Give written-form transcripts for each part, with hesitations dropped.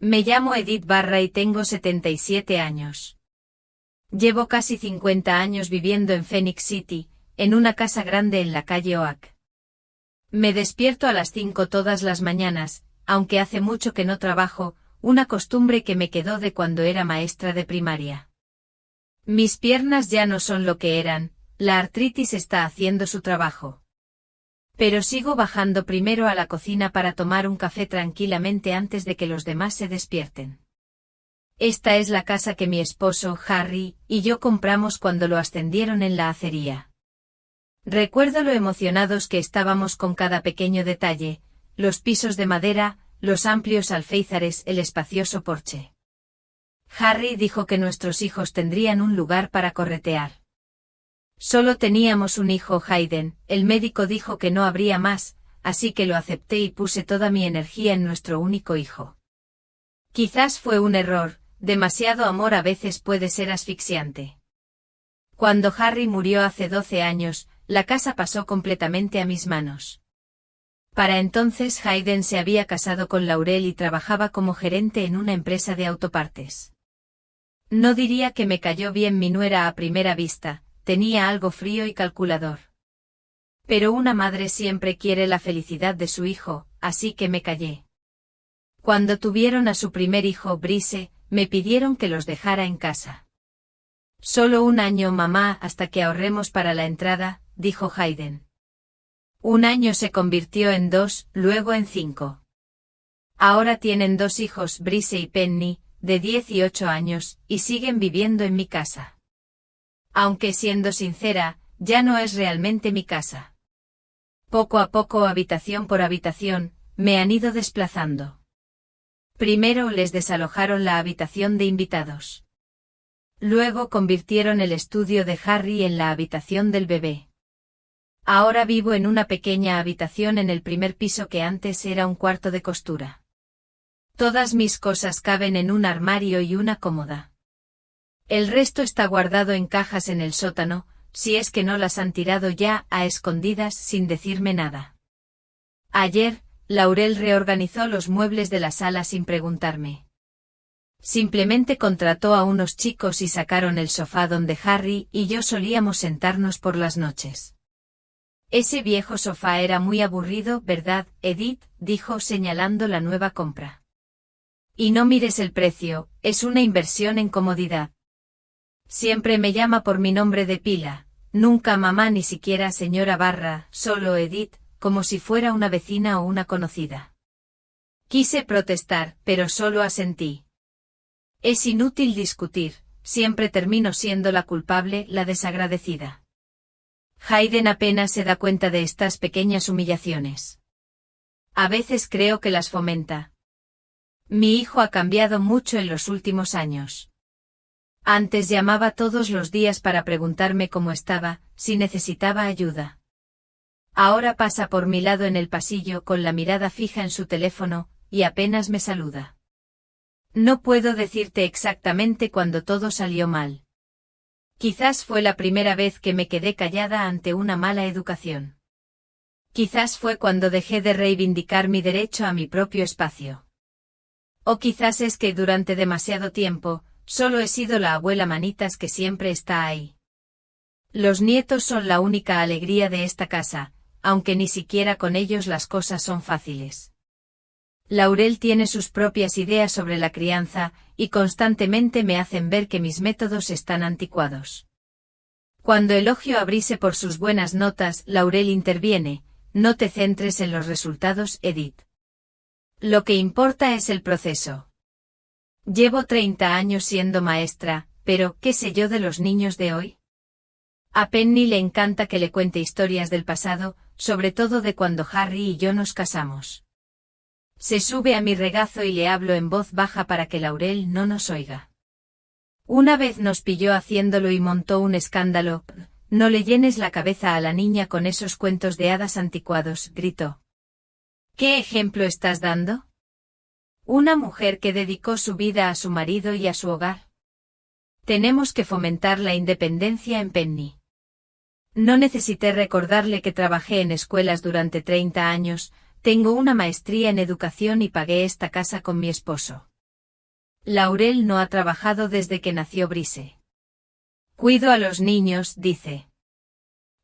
Me llamo Edith Barra y tengo 77 años. Llevo casi 50 años viviendo en Phoenix City, en una casa grande en la calle Oak. Me despierto a las 5 todas las mañanas, aunque hace mucho que no trabajo, una costumbre que me quedó de cuando era maestra de primaria. Mis piernas ya no son lo que eran, la artritis está haciendo su trabajo. Pero sigo bajando primero a la cocina para tomar un café tranquilamente antes de que los demás se despierten. Esta es la casa que mi esposo, Harry, y yo compramos cuando lo ascendieron en la acería. Recuerdo lo emocionados que estábamos con cada pequeño detalle, los pisos de madera, los amplios alféizares, el espacioso porche. Harry dijo que nuestros hijos tendrían un lugar para corretear. Solo teníamos un hijo, Hayden, el médico dijo que no habría más, así que lo acepté y puse toda mi energía en nuestro único hijo. Quizás fue un error, demasiado amor a veces puede ser asfixiante. Cuando Harry murió hace 12 años, la casa pasó completamente a mis manos. Para entonces Hayden se había casado con Laurel y trabajaba como gerente en una empresa de autopartes. No diría que me cayó bien mi nuera a primera vista, tenía algo frío y calculador. Pero una madre siempre quiere la felicidad de su hijo, así que me callé. Cuando tuvieron a su primer hijo, Bryce, me pidieron que los dejara en casa. Solo un año, mamá, hasta que ahorremos para la entrada, dijo Hayden. Un año se convirtió en 2, luego en 5. Ahora tienen 2 hijos, Bryce y Penny, de 10 y 8 años, y siguen viviendo en mi casa. Aunque siendo sincera, ya no es realmente mi casa. Poco a poco, habitación por habitación, me han ido desplazando. Primero les desalojaron la habitación de invitados. Luego convirtieron el estudio de Harry en la habitación del bebé. Ahora vivo en una pequeña habitación en el primer piso que antes era un cuarto de costura. Todas mis cosas caben en un armario y una cómoda. El resto está guardado en cajas en el sótano, si es que no las han tirado ya a escondidas sin decirme nada. Ayer, Laurel reorganizó los muebles de la sala sin preguntarme. Simplemente contrató a unos chicos y sacaron el sofá donde Harry y yo solíamos sentarnos por las noches. Ese viejo sofá era muy aburrido, ¿verdad, Edith?, dijo señalando la nueva compra. Y no mires el precio, es una inversión en comodidad. Siempre me llama por mi nombre de pila, nunca mamá ni siquiera señora Barra, solo Edith, como si fuera una vecina o una conocida. Quise protestar, pero solo asentí. Es inútil discutir, siempre termino siendo la culpable, la desagradecida. Hayden apenas se da cuenta de estas pequeñas humillaciones. A veces creo que las fomenta. Mi hijo ha cambiado mucho en los últimos años. Antes llamaba todos los días para preguntarme cómo estaba, si necesitaba ayuda. Ahora pasa por mi lado en el pasillo con la mirada fija en su teléfono, y apenas me saluda. No puedo decirte exactamente cuándo todo salió mal. Quizás fue la primera vez que me quedé callada ante una mala educación. Quizás fue cuando dejé de reivindicar mi derecho a mi propio espacio. O quizás es que durante demasiado tiempo, solo he sido la abuela manitas que siempre está ahí. Los nietos son la única alegría de esta casa, aunque ni siquiera con ellos las cosas son fáciles. Laurel tiene sus propias ideas sobre la crianza, y constantemente me hacen ver que mis métodos están anticuados. Cuando elogio a Bryce por sus buenas notas, Laurel interviene: no te centres en los resultados, Edith. Lo que importa es el proceso. Llevo 30 años siendo maestra, pero ¿qué sé yo de los niños de hoy? A Penny le encanta que le cuente historias del pasado, sobre todo de cuando Harry y yo nos casamos. Se sube a mi regazo y le hablo en voz baja para que Laurel no nos oiga. Una vez nos pilló haciéndolo y montó un escándalo. No le llenes la cabeza a la niña con esos cuentos de hadas anticuados, gritó. ¿Qué ejemplo estás dando? Una mujer que dedicó su vida a su marido y a su hogar. Tenemos que fomentar la independencia en Penny. No necesité recordarle que trabajé en escuelas durante 30 años, tengo una maestría en educación y pagué esta casa con mi esposo. Laurel no ha trabajado desde que nació Brise. Cuido a los niños, dice.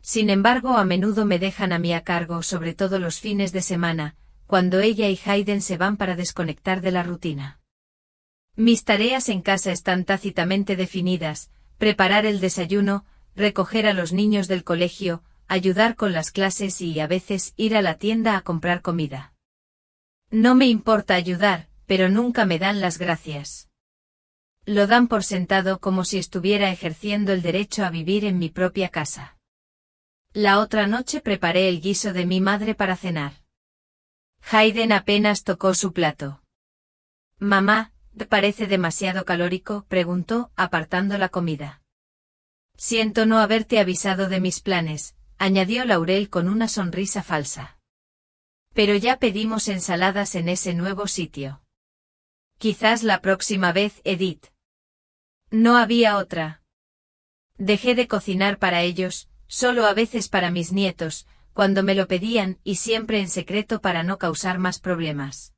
Sin embargo, a menudo me dejan a mí a cargo, sobre todo los fines de semana, cuando ella y Hayden se van para desconectar de la rutina. Mis tareas en casa están tácitamente definidas: preparar el desayuno, recoger a los niños del colegio, ayudar con las clases y, a veces, ir a la tienda a comprar comida. No me importa ayudar, pero nunca me dan las gracias. Lo dan por sentado, como si estuviera ejerciendo el derecho a vivir en mi propia casa. La otra noche preparé el guiso de mi madre para cenar. Hayden apenas tocó su plato. «Mamá, ¿te parece demasiado calórico?», preguntó, apartando la comida. «Siento no haberte avisado de mis planes», añadió Laurel con una sonrisa falsa. «Pero ya pedimos ensaladas en ese nuevo sitio. Quizás la próxima vez, Edith». No había otra. Dejé de cocinar para ellos, solo a veces para mis nietos, cuando me lo pedían, y siempre en secreto para no causar más problemas.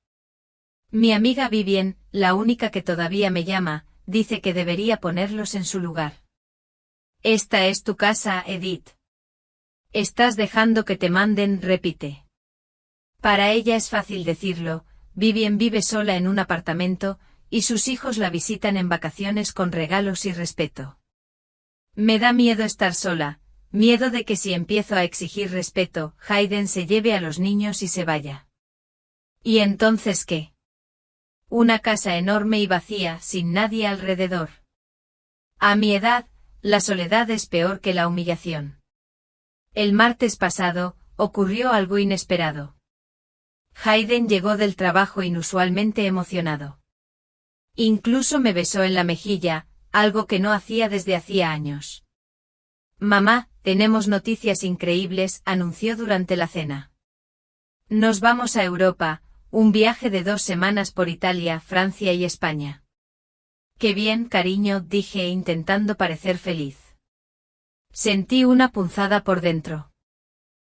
Mi amiga Vivien, la única que todavía me llama, dice que debería ponerlos en su lugar. «Esta es tu casa, Edith. Estás dejando que te manden», repite. Para ella es fácil decirlo. Vivien vive sola en un apartamento, y sus hijos la visitan en vacaciones con regalos y respeto. Me da miedo estar sola, miedo de que si empiezo a exigir respeto, Hayden se lleve a los niños y se vaya. ¿Y entonces qué? Una casa enorme y vacía, sin nadie alrededor. A mi edad, la soledad es peor que la humillación. El martes pasado, ocurrió algo inesperado. Hayden llegó del trabajo inusualmente emocionado. Incluso me besó en la mejilla, algo que no hacía desde hacía años. «Mamá, tenemos noticias increíbles», anunció durante la cena. «Nos vamos a Europa, un viaje de 2 semanas por Italia, Francia y España». «Qué bien, cariño», dije intentando parecer feliz. Sentí una punzada por dentro.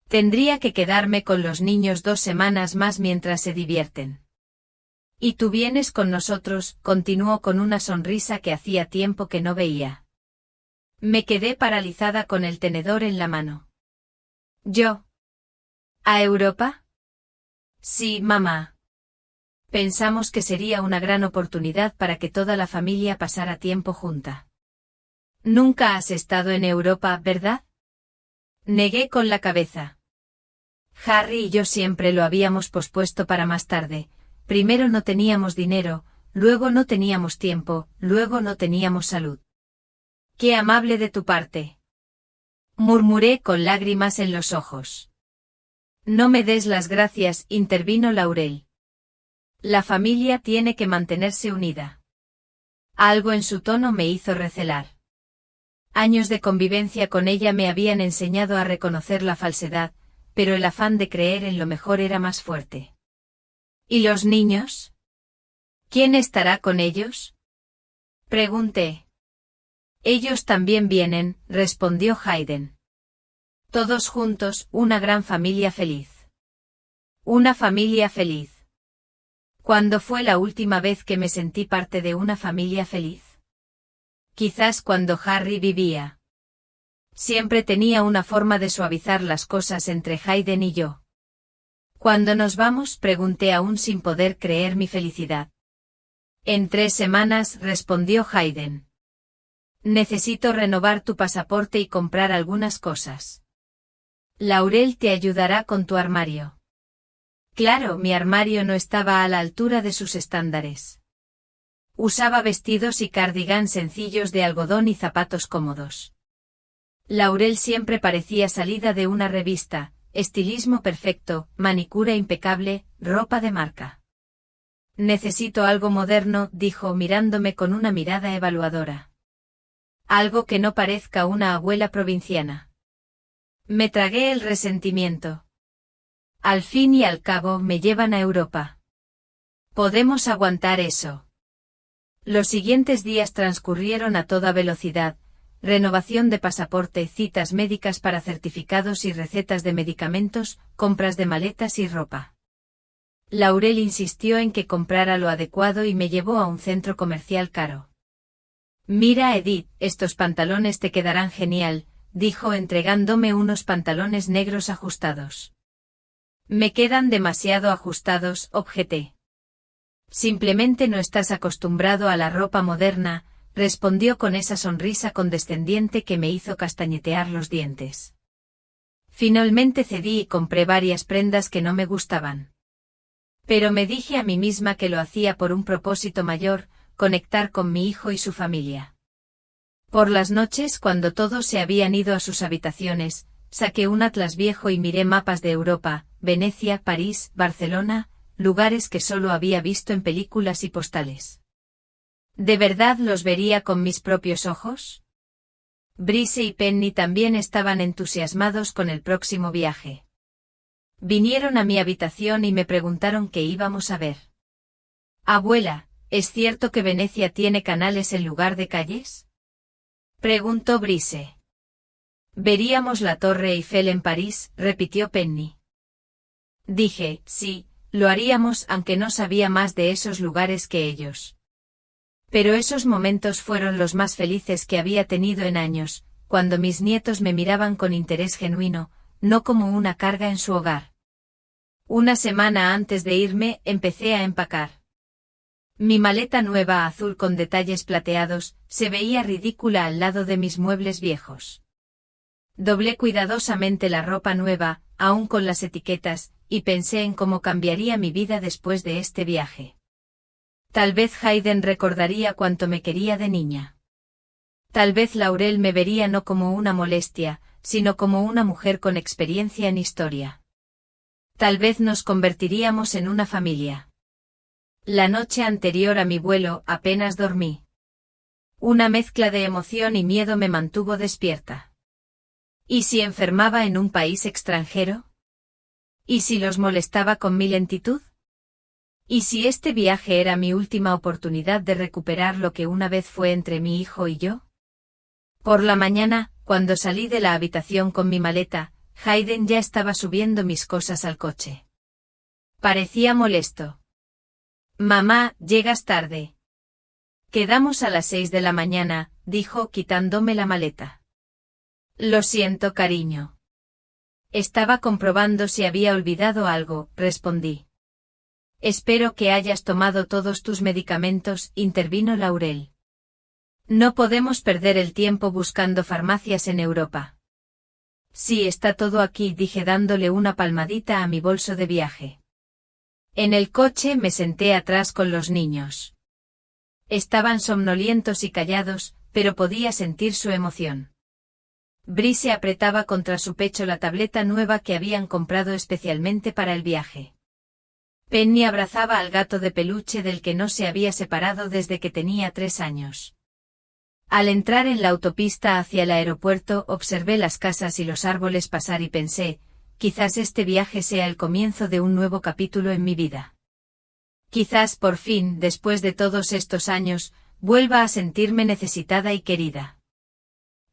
Tendría que quedarme con los niños 2 semanas más mientras se divierten. «Y tú vienes con nosotros», continuó con una sonrisa que hacía tiempo que no veía. Me quedé paralizada con el tenedor en la mano. «¿Yo? ¿A Europa?» «Sí, mamá. Pensamos que sería una gran oportunidad para que toda la familia pasara tiempo junta». «Nunca has estado en Europa, ¿verdad?». Negué con la cabeza. Harry y yo siempre lo habíamos pospuesto para más tarde. Primero no teníamos dinero, luego no teníamos tiempo, luego no teníamos salud. «Qué amable de tu parte», murmuré con lágrimas en los ojos. «No me des las gracias», intervino Laurel. «La familia tiene que mantenerse unida». Algo en su tono me hizo recelar. Años de convivencia con ella me habían enseñado a reconocer la falsedad, pero el afán de creer en lo mejor era más fuerte. «¿Y los niños? ¿Quién estará con ellos?», pregunté. «Ellos también vienen», respondió Hayden. «Todos juntos, una gran familia feliz». «Una familia feliz». ¿Cuándo fue la última vez que me sentí parte de una familia feliz? Quizás cuando Harry vivía. Siempre tenía una forma de suavizar las cosas entre Hayden y yo. «¿Cuándo nos vamos?», pregunté aún sin poder creer mi felicidad. «En 3 semanas», respondió Hayden. «Necesito renovar tu pasaporte y comprar algunas cosas». «Laurel te ayudará con tu armario». Claro, mi armario no estaba a la altura de sus estándares. Usaba vestidos y cardigan sencillos de algodón y zapatos cómodos. Laurel siempre parecía salida de una revista: estilismo perfecto, manicura impecable, ropa de marca. «Necesito algo moderno», dijo mirándome con una mirada evaluadora. «Algo que no parezca una abuela provinciana». Me tragué el resentimiento. Al fin y al cabo me llevan a Europa. Podemos aguantar eso. Los siguientes días transcurrieron a toda velocidad: renovación de pasaporte, citas médicas para certificados y recetas de medicamentos, compras de maletas y ropa. Laurel insistió en que comprara lo adecuado y me llevó a un centro comercial caro. Mira, Edith, estos pantalones te quedarán genial, dijo entregándome unos pantalones negros ajustados. Me quedan demasiado ajustados, objeté. Simplemente no estás acostumbrado a la ropa moderna, respondió con esa sonrisa condescendiente que me hizo castañetear los dientes. Finalmente cedí y compré varias prendas que no me gustaban. Pero me dije a mí misma que lo hacía por un propósito mayor, conectar con mi hijo y su familia. Por las noches, cuando todos se habían ido a sus habitaciones, saqué un atlas viejo y miré mapas de Europa, Venecia, París, Barcelona, lugares que solo había visto en películas y postales. ¿De verdad los vería con mis propios ojos? Brice y Penny también estaban entusiasmados con el próximo viaje. Vinieron a mi habitación y me preguntaron qué íbamos a ver. Abuela, ¿es cierto que Venecia tiene canales en lugar de calles? Preguntó Brice. Veríamos la Torre Eiffel en París, repitió Penny. Dije, sí, lo haríamos aunque no sabía más de esos lugares que ellos. Pero esos momentos fueron los más felices que había tenido en años, cuando mis nietos me miraban con interés genuino, no como una carga en su hogar. Una semana antes de irme, empecé a empacar. Mi maleta nueva azul con detalles plateados, se veía ridícula al lado de mis muebles viejos. Doblé cuidadosamente la ropa nueva, aún con las etiquetas, y pensé en cómo cambiaría mi vida después de este viaje. Tal vez Hayden recordaría cuánto me quería de niña. Tal vez Laurel me vería no como una molestia, sino como una mujer con experiencia en historia. Tal vez nos convertiríamos en una familia. La noche anterior a mi vuelo apenas dormí. Una mezcla de emoción y miedo me mantuvo despierta. ¿Y si enfermaba en un país extranjero? ¿Y si los molestaba con mi lentitud? ¿Y si este viaje era mi última oportunidad de recuperar lo que una vez fue entre mi hijo y yo? Por la mañana, cuando salí de la habitación con mi maleta, Hayden ya estaba subiendo mis cosas al coche. Parecía molesto. Mamá, llegas tarde. Quedamos a las 6 de la mañana, dijo quitándome la maleta. Lo siento, cariño. Estaba comprobando si había olvidado algo, respondí. Espero que hayas tomado todos tus medicamentos, intervino Laurel. No podemos perder el tiempo buscando farmacias en Europa. Sí, está todo aquí, dije dándole una palmadita a mi bolso de viaje. En el coche me senté atrás con los niños. Estaban somnolientos y callados, pero podía sentir su emoción. Brice apretaba contra su pecho la tableta nueva que habían comprado especialmente para el viaje. Penny abrazaba al gato de peluche del que no se había separado desde que tenía 3 años. Al entrar en la autopista hacia el aeropuerto observé las casas y los árboles pasar y pensé, quizás este viaje sea el comienzo de un nuevo capítulo en mi vida. Quizás por fin, después de todos estos años, vuelva a sentirme necesitada y querida.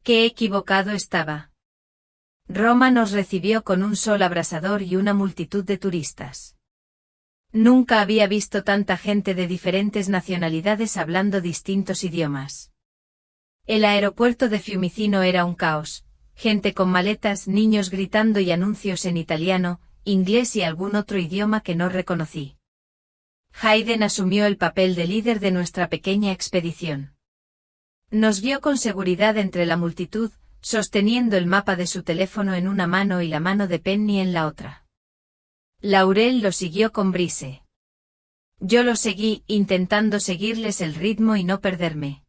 Qué equivocado estaba. Roma nos recibió con un sol abrasador y una multitud de turistas. Nunca había visto tanta gente de diferentes nacionalidades hablando distintos idiomas. El aeropuerto de Fiumicino era un caos, gente con maletas, niños gritando y anuncios en italiano, inglés y algún otro idioma que no reconocí. Hayden asumió el papel de líder de nuestra pequeña expedición. Nos guió con seguridad entre la multitud, sosteniendo el mapa de su teléfono en una mano y la mano de Penny en la otra. Laurel lo siguió con Brice. Yo lo seguí, intentando seguirles el ritmo y no perderme.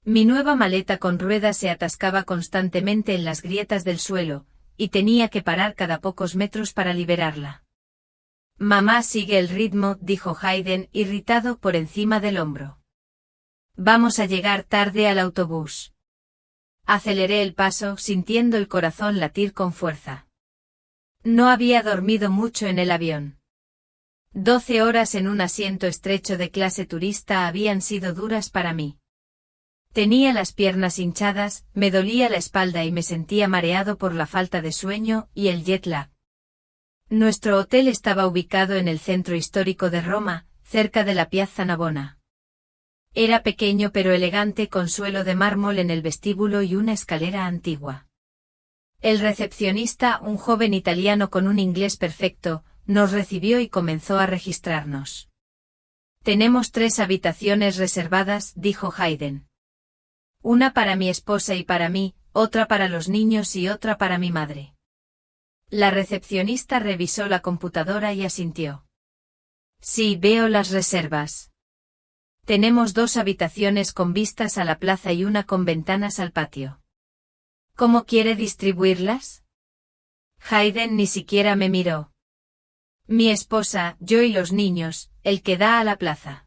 Mi nueva maleta con ruedas se atascaba constantemente en las grietas del suelo, y tenía que parar cada pocos metros para liberarla. Mamá sigue el ritmo, dijo Hayden, irritado por encima del hombro. Vamos a llegar tarde al autobús. Aceleré el paso, sintiendo el corazón latir con fuerza. No había dormido mucho en el avión. 12 horas en un asiento estrecho de clase turista habían sido duras para mí. Tenía las piernas hinchadas, me dolía la espalda y me sentía mareado por la falta de sueño y el jet lag. Nuestro hotel estaba ubicado en el centro histórico de Roma, cerca de la Piazza Navona. Era pequeño pero elegante con suelo de mármol en el vestíbulo y una escalera antigua. El recepcionista, un joven italiano con un inglés perfecto, nos recibió y comenzó a registrarnos. Tenemos 3 habitaciones reservadas, dijo Hayden. Una para mi esposa y para mí, otra para los niños y otra para mi madre. La recepcionista revisó la computadora y asintió. Sí, veo las reservas. Tenemos 2 habitaciones con vistas a la plaza y una con ventanas al patio. ¿Cómo quiere distribuirlas? Hayden ni siquiera me miró. Mi esposa, yo y los niños, el que da a la plaza.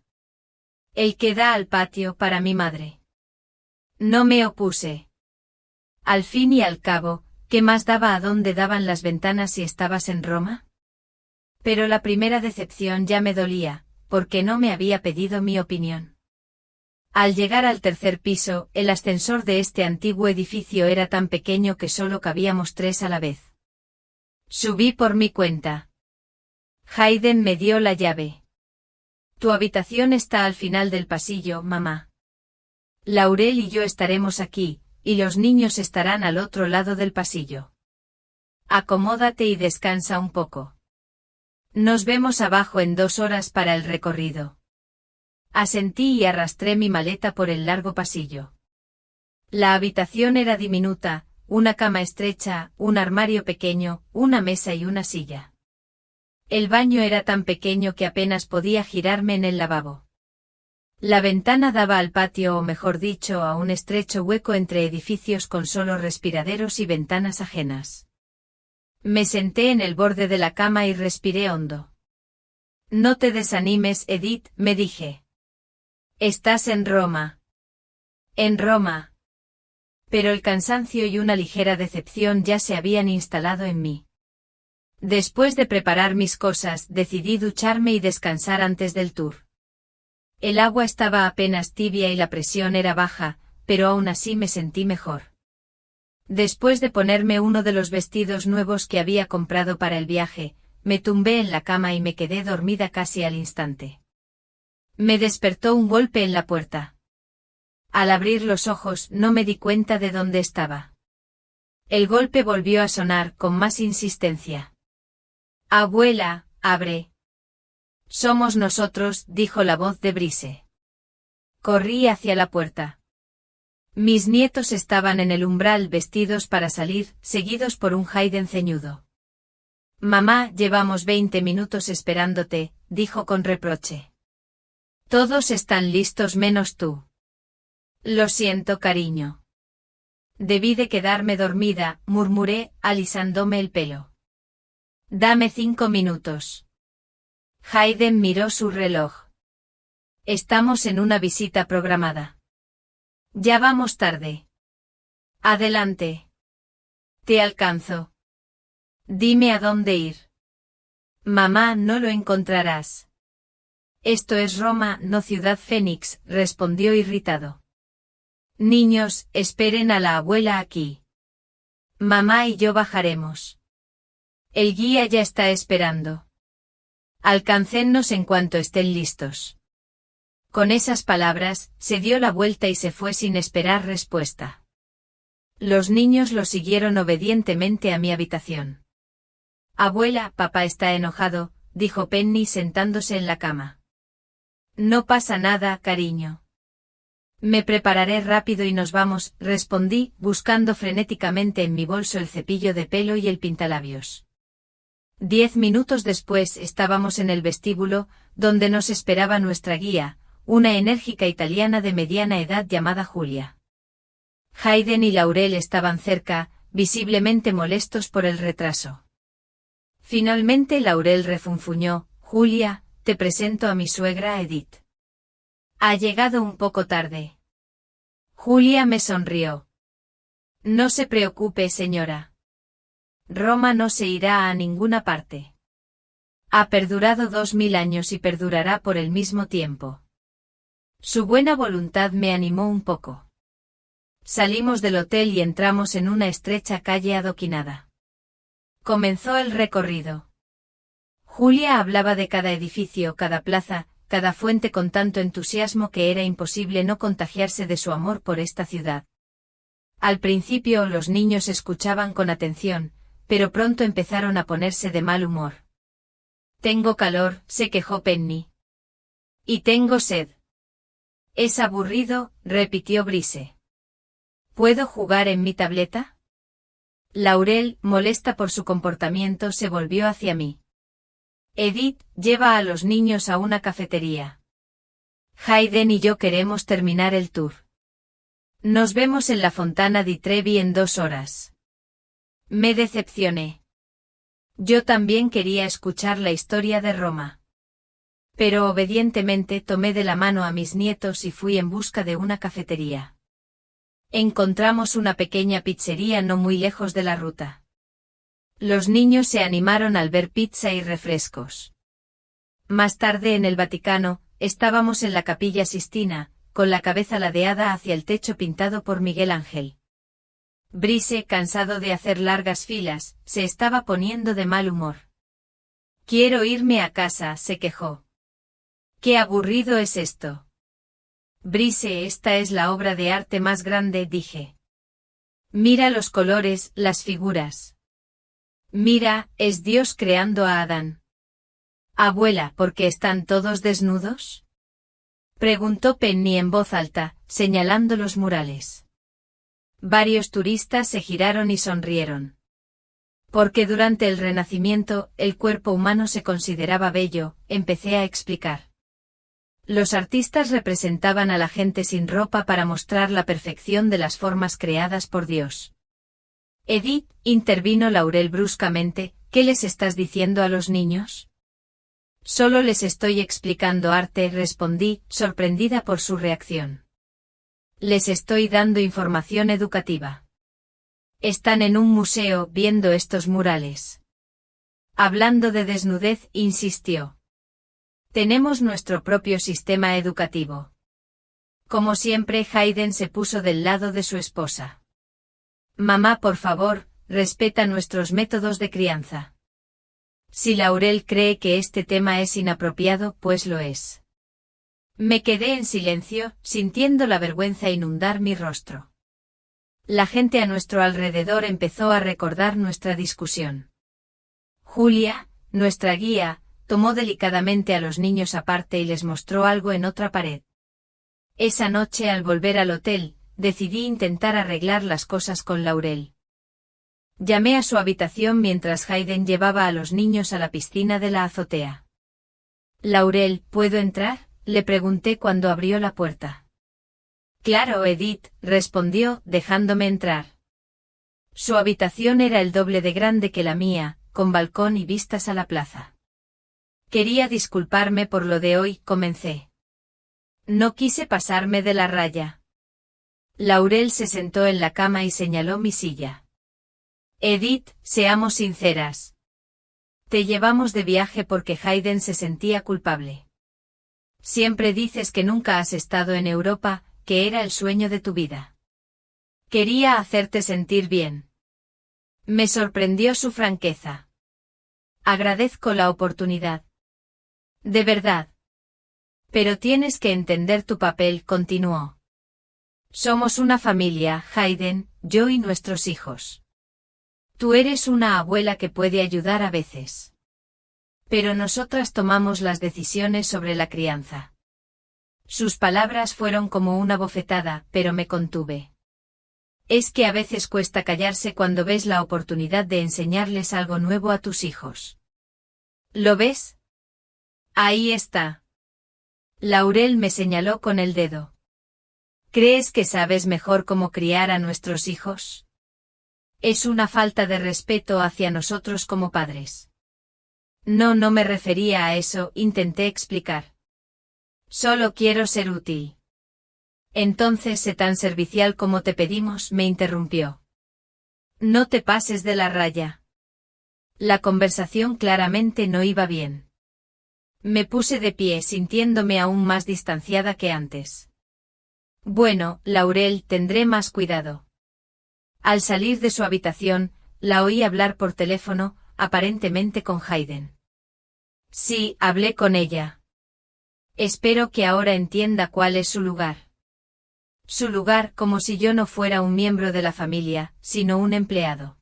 El que da al patio para mi madre. No me opuse. Al fin y al cabo, ¿qué más daba a dónde daban las ventanas si estabas en Roma? Pero la primera decepción ya me dolía, porque no me había pedido mi opinión. Al llegar al 3er piso, el ascensor de este antiguo edificio era tan pequeño que solo cabíamos 3 a la vez. Subí por mi cuenta. Hayden me dio la llave. Tu habitación está al final del pasillo, mamá. Laurel y yo estaremos aquí, y los niños estarán al otro lado del pasillo. Acomódate y descansa un poco. Nos vemos abajo en 2 horas para el recorrido. Asentí y arrastré mi maleta por el largo pasillo. La habitación era diminuta, una cama estrecha, un armario pequeño, una mesa y una silla. El baño era tan pequeño que apenas podía girarme en el lavabo. La ventana daba al patio o mejor dicho a un estrecho hueco entre edificios con solo respiraderos y ventanas ajenas. Me senté en el borde de la cama y respiré hondo. No te desanimes, Edith, me dije. Estás en Roma. En Roma. Pero el cansancio y una ligera decepción ya se habían instalado en mí. Después de preparar mis cosas, decidí ducharme y descansar antes del tour. El agua estaba apenas tibia y la presión era baja, pero aún así me sentí mejor. Después de ponerme uno de los vestidos nuevos que había comprado para el viaje, me tumbé en la cama y me quedé dormida casi al instante. Me despertó un golpe en la puerta. Al abrir los ojos no me di cuenta de dónde estaba. El golpe volvió a sonar con más insistencia. Abuela, abre. Somos nosotros, dijo la voz de Brise. Corrí hacia la puerta. Mis nietos estaban en el umbral vestidos para salir, seguidos por un Hayden ceñudo. Mamá, llevamos 20 minutos esperándote, dijo con reproche. Todos están listos menos tú. Lo siento, cariño. Debí de quedarme dormida, murmuré, alisándome el pelo. Dame 5 minutos. Hayden miró su reloj. Estamos en una visita programada. Ya vamos tarde. Adelante. Te alcanzo. Dime a dónde ir. Mamá, no lo encontrarás. Esto es Roma, no Ciudad Fénix, respondió irritado. Niños, esperen a la abuela aquí. Mamá y yo bajaremos. El guía ya está esperando. Alcáncennos en cuanto estén listos. Con esas palabras, se dio la vuelta y se fue sin esperar respuesta. Los niños lo siguieron obedientemente a mi habitación. Abuela, papá está enojado, dijo Penny sentándose en la cama. No pasa nada, cariño. Me prepararé rápido y nos vamos, respondí, buscando frenéticamente en mi bolso el cepillo de pelo y el pintalabios. 10 minutos después estábamos en el vestíbulo, donde nos esperaba nuestra guía, una enérgica italiana de mediana edad llamada Julia. Hayden y Laurel estaban cerca, visiblemente molestos por el retraso. Finalmente Laurel refunfuñó, Julia, te presento a mi suegra Edith. Ha llegado un poco tarde. Julia me sonrió. No se preocupe, señora. Roma no se irá a ninguna parte. Ha perdurado 2000 años y perdurará por el mismo tiempo. Su buena voluntad me animó un poco. Salimos del hotel y entramos en una estrecha calle adoquinada. Comenzó el recorrido. Julia hablaba de cada edificio, cada plaza, cada fuente con tanto entusiasmo que era imposible no contagiarse de su amor por esta ciudad. Al principio los niños escuchaban con atención, pero pronto empezaron a ponerse de mal humor. Tengo calor, se quejó Penny. Y tengo sed. Es aburrido, repitió Brice. ¿Puedo jugar en mi tableta? Laurel, molesta por su comportamiento, se volvió hacia mí. Edith, lleva a los niños a una cafetería. Hayden y yo queremos terminar el tour. Nos vemos en la Fontana di Trevi en 2 horas. Me decepcioné. Yo también quería escuchar la historia de Roma. Pero obedientemente tomé de la mano a mis nietos y fui en busca de una cafetería. Encontramos una pequeña pizzería no muy lejos de la ruta. Los niños se animaron al ver pizza y refrescos. Más tarde en el Vaticano, estábamos en la Capilla Sistina, con la cabeza ladeada hacia el techo pintado por Miguel Ángel. Brice, cansado de hacer largas filas, se estaba poniendo de mal humor. Quiero irme a casa, se quejó. Qué aburrido es esto. Brice, esta es la obra de arte más grande, dije. Mira los colores, las figuras. Mira, es Dios creando a Adán. Abuela, ¿por qué están todos desnudos? Preguntó Penny en voz alta, señalando los murales. Varios turistas se giraron y sonrieron. Porque durante el Renacimiento, el cuerpo humano se consideraba bello, empecé a explicar. Los artistas representaban a la gente sin ropa para mostrar la perfección de las formas creadas por Dios. Edith, intervino Laurel bruscamente, ¿qué les estás diciendo a los niños? Solo les estoy explicando arte, respondí, sorprendida por su reacción. Les estoy dando información educativa. Están en un museo viendo estos murales. Hablando de desnudez, insistió. Tenemos nuestro propio sistema educativo. Como siempre, Hayden se puso del lado de su esposa. Mamá, por favor, respeta nuestros métodos de crianza. Si Laurel cree que este tema es inapropiado, pues lo es. Me quedé en silencio, sintiendo la vergüenza inundar mi rostro. La gente a nuestro alrededor empezó a recordar nuestra discusión. Julia, nuestra guía, tomó delicadamente a los niños aparte y les mostró algo en otra pared. Esa noche, al volver al hotel, decidí intentar arreglar las cosas con Laurel. Llamé a su habitación mientras Hayden llevaba a los niños a la piscina de la azotea. Laurel, ¿puedo entrar?, le pregunté cuando abrió la puerta. Claro, Edith, respondió, dejándome entrar. Su habitación era el doble de grande que la mía, con balcón y vistas a la plaza. Quería disculparme por lo de hoy, comencé. No quise pasarme de la raya. Laurel se sentó en la cama y señaló mi silla. Edith, seamos sinceras. Te llevamos de viaje porque Hayden se sentía culpable. Siempre dices que nunca has estado en Europa, que era el sueño de tu vida. Quería hacerte sentir bien. Me sorprendió su franqueza. Agradezco la oportunidad. De verdad. Pero tienes que entender tu papel, continuó. Somos una familia, Hayden, yo y nuestros hijos. Tú eres una abuela que puede ayudar a veces. Pero nosotras tomamos las decisiones sobre la crianza. Sus palabras fueron como una bofetada, pero me contuve. Es que a veces cuesta callarse cuando ves la oportunidad de enseñarles algo nuevo a tus hijos. ¿Lo ves? Ahí está. Laurel me señaló con el dedo. ¿Crees que sabes mejor cómo criar a nuestros hijos? Es una falta de respeto hacia nosotros como padres. No me refería a eso, intenté explicar. Solo quiero ser útil. Entonces, sé tan servicial como te pedimos, me interrumpió. No te pases de la raya. La conversación claramente no iba bien. Me puse de pie sintiéndome aún más distanciada que antes. Bueno, Laurel, tendré más cuidado. Al salir de su habitación, la oí hablar por teléfono, aparentemente con Hayden. Sí, hablé con ella. Espero que ahora entienda cuál es su lugar. Su lugar, como si yo no fuera un miembro de la familia, sino un empleado.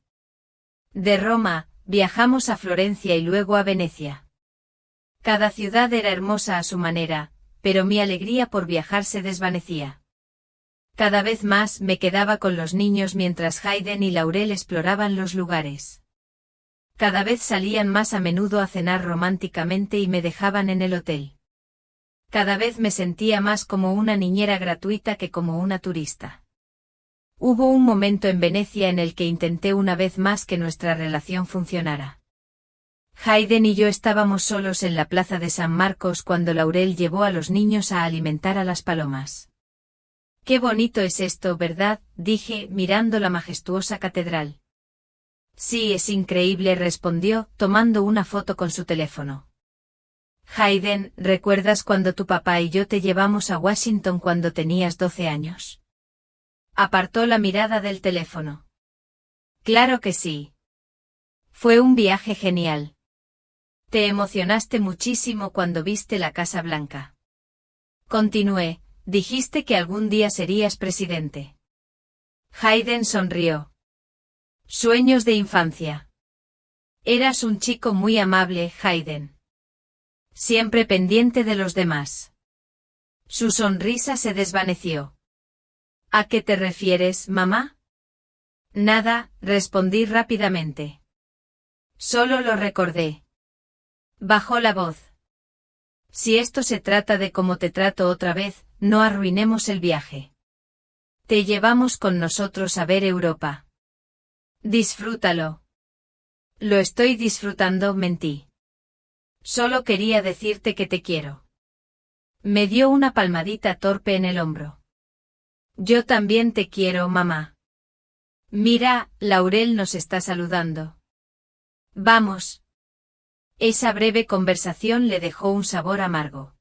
De Roma, viajamos a Florencia y luego a Venecia. Cada ciudad era hermosa a su manera, pero mi alegría por viajar se desvanecía. Cada vez más me quedaba con los niños mientras Hayden y Laurel exploraban los lugares. Cada vez salían más a menudo a cenar románticamente y me dejaban en el hotel. Cada vez me sentía más como una niñera gratuita que como una turista. Hubo un momento en Venecia en el que intenté una vez más que nuestra relación funcionara. Hayden y yo estábamos solos en la plaza de San Marcos cuando Laurel llevó a los niños a alimentar a las palomas. «Qué bonito es esto, ¿verdad?», dije, mirando la majestuosa catedral. «Sí, es increíble», respondió, tomando una foto con su teléfono. «Hayden, ¿recuerdas cuando tu papá y yo te llevamos a Washington cuando tenías 12 años?» Apartó la mirada del teléfono. «Claro que sí. Fue un viaje genial. Te emocionaste muchísimo cuando viste la Casa Blanca. Continué, dijiste que algún día serías presidente». Hayden sonrió. «Sueños de infancia. Eras un chico muy amable, Hayden. Siempre pendiente de los demás». Su sonrisa se desvaneció. «¿A qué te refieres, mamá?» «Nada», respondí rápidamente. «Solo lo recordé». Bajó la voz. «Si esto se trata de cómo te trato otra vez, no arruinemos el viaje. Te llevamos con nosotros a ver Europa. Disfrútalo». «Lo estoy disfrutando», mentí. «Solo quería decirte que te quiero». Me dio una palmadita torpe en el hombro. «Yo también te quiero, mamá». «Mira, Laurel nos está saludando». «Vamos». Esa breve conversación le dejó un sabor amargo.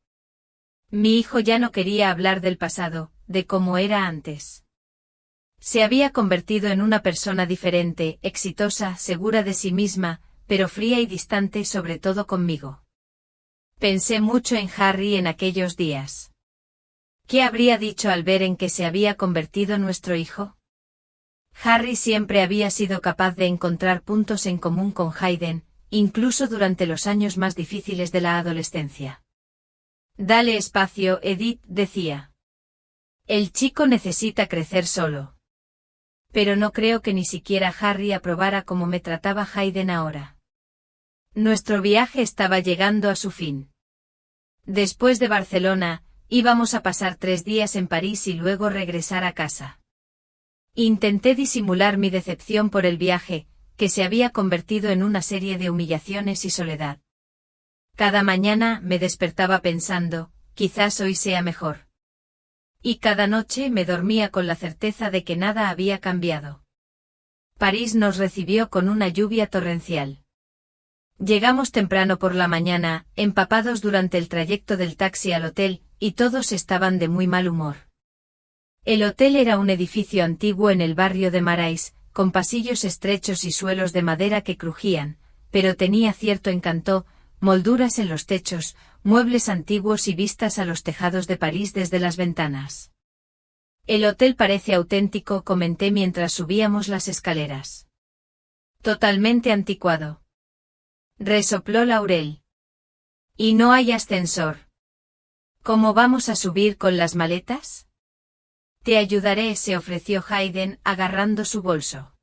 Mi hijo ya no quería hablar del pasado, de cómo era antes. Se había convertido en una persona diferente, exitosa, segura de sí misma, pero fría y distante sobre todo conmigo. Pensé mucho en Harry en aquellos días. ¿Qué habría dicho al ver en qué se había convertido nuestro hijo? Harry siempre había sido capaz de encontrar puntos en común con Hayden, incluso durante los años más difíciles de la adolescencia. «Dale espacio, Edith», decía. «El chico necesita crecer solo». Pero no creo que ni siquiera Harry aprobara cómo me trataba Hayden ahora. Nuestro viaje estaba llegando a su fin. Después de Barcelona, íbamos a pasar 3 días en París y luego regresar a casa. Intenté disimular mi decepción por el viaje, que se había convertido en una serie de humillaciones y soledad. Cada mañana me despertaba pensando, quizás hoy sea mejor. Y cada noche me dormía con la certeza de que nada había cambiado. París nos recibió con una lluvia torrencial. Llegamos temprano por la mañana, empapados durante el trayecto del taxi al hotel, y todos estaban de muy mal humor. El hotel era un edificio antiguo en el barrio de Marais, con pasillos estrechos y suelos de madera que crujían, pero tenía cierto encanto, molduras en los techos, muebles antiguos y vistas a los tejados de París desde las ventanas. «El hotel parece auténtico», comenté mientras subíamos las escaleras. «Totalmente anticuado», resopló Laurel. «Y no hay ascensor. ¿Cómo vamos a subir con las maletas?» «Te ayudaré», se ofreció Hayden, agarrando su bolso.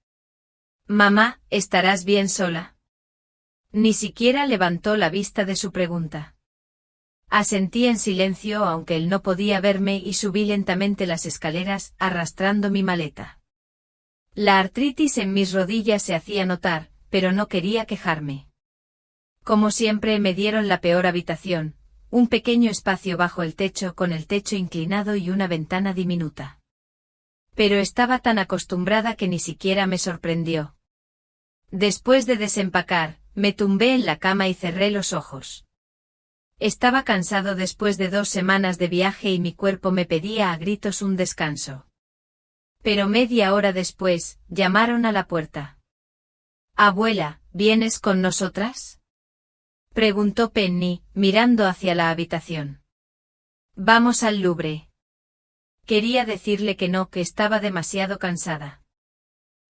«Mamá, ¿estarás bien sola?» Ni siquiera levantó la vista de su pregunta. Asentí en silencio aunque él no podía verme y subí lentamente las escaleras, arrastrando mi maleta. La artritis en mis rodillas se hacía notar, pero no quería quejarme. Como siempre me dieron la peor habitación, un pequeño espacio bajo el techo con el techo inclinado y una ventana diminuta. Pero estaba tan acostumbrada que ni siquiera me sorprendió. Después de desempacar, me tumbé en la cama y cerré los ojos. Estaba cansado después de 2 semanas de viaje y mi cuerpo me pedía a gritos un descanso. Pero media hora después, llamaron a la puerta. «Abuela, ¿vienes con nosotras?» Preguntó Penny, mirando hacia la habitación. Vamos al Louvre. Quería decirle que no, que estaba demasiado cansada.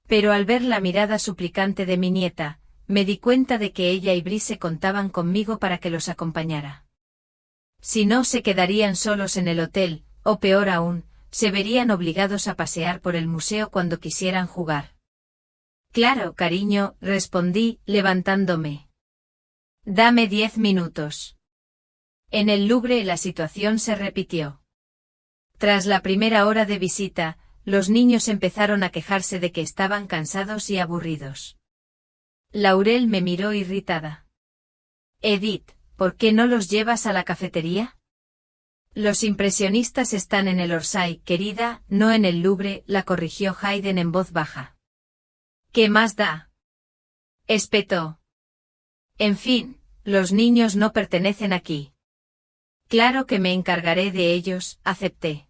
Pero al ver la mirada suplicante de mi nieta, me di cuenta de que ella y Brice contaban conmigo para que los acompañara. Si no, se quedarían solos en el hotel, o peor aún, se verían obligados a pasear por el museo cuando quisieran jugar. Claro, cariño, respondí, levantándome. Dame 10 minutos. En el Louvre la situación se repitió. Tras la primera hora de visita, los niños empezaron a quejarse de que estaban cansados y aburridos. Laurel me miró irritada. Edith, ¿por qué no los llevas a la cafetería? Los impresionistas están en el Orsay, querida, no en el Louvre, la corrigió Hayden en voz baja. ¿Qué más da? Espetó. En fin, los niños no pertenecen aquí. Claro que me encargaré de ellos, acepté.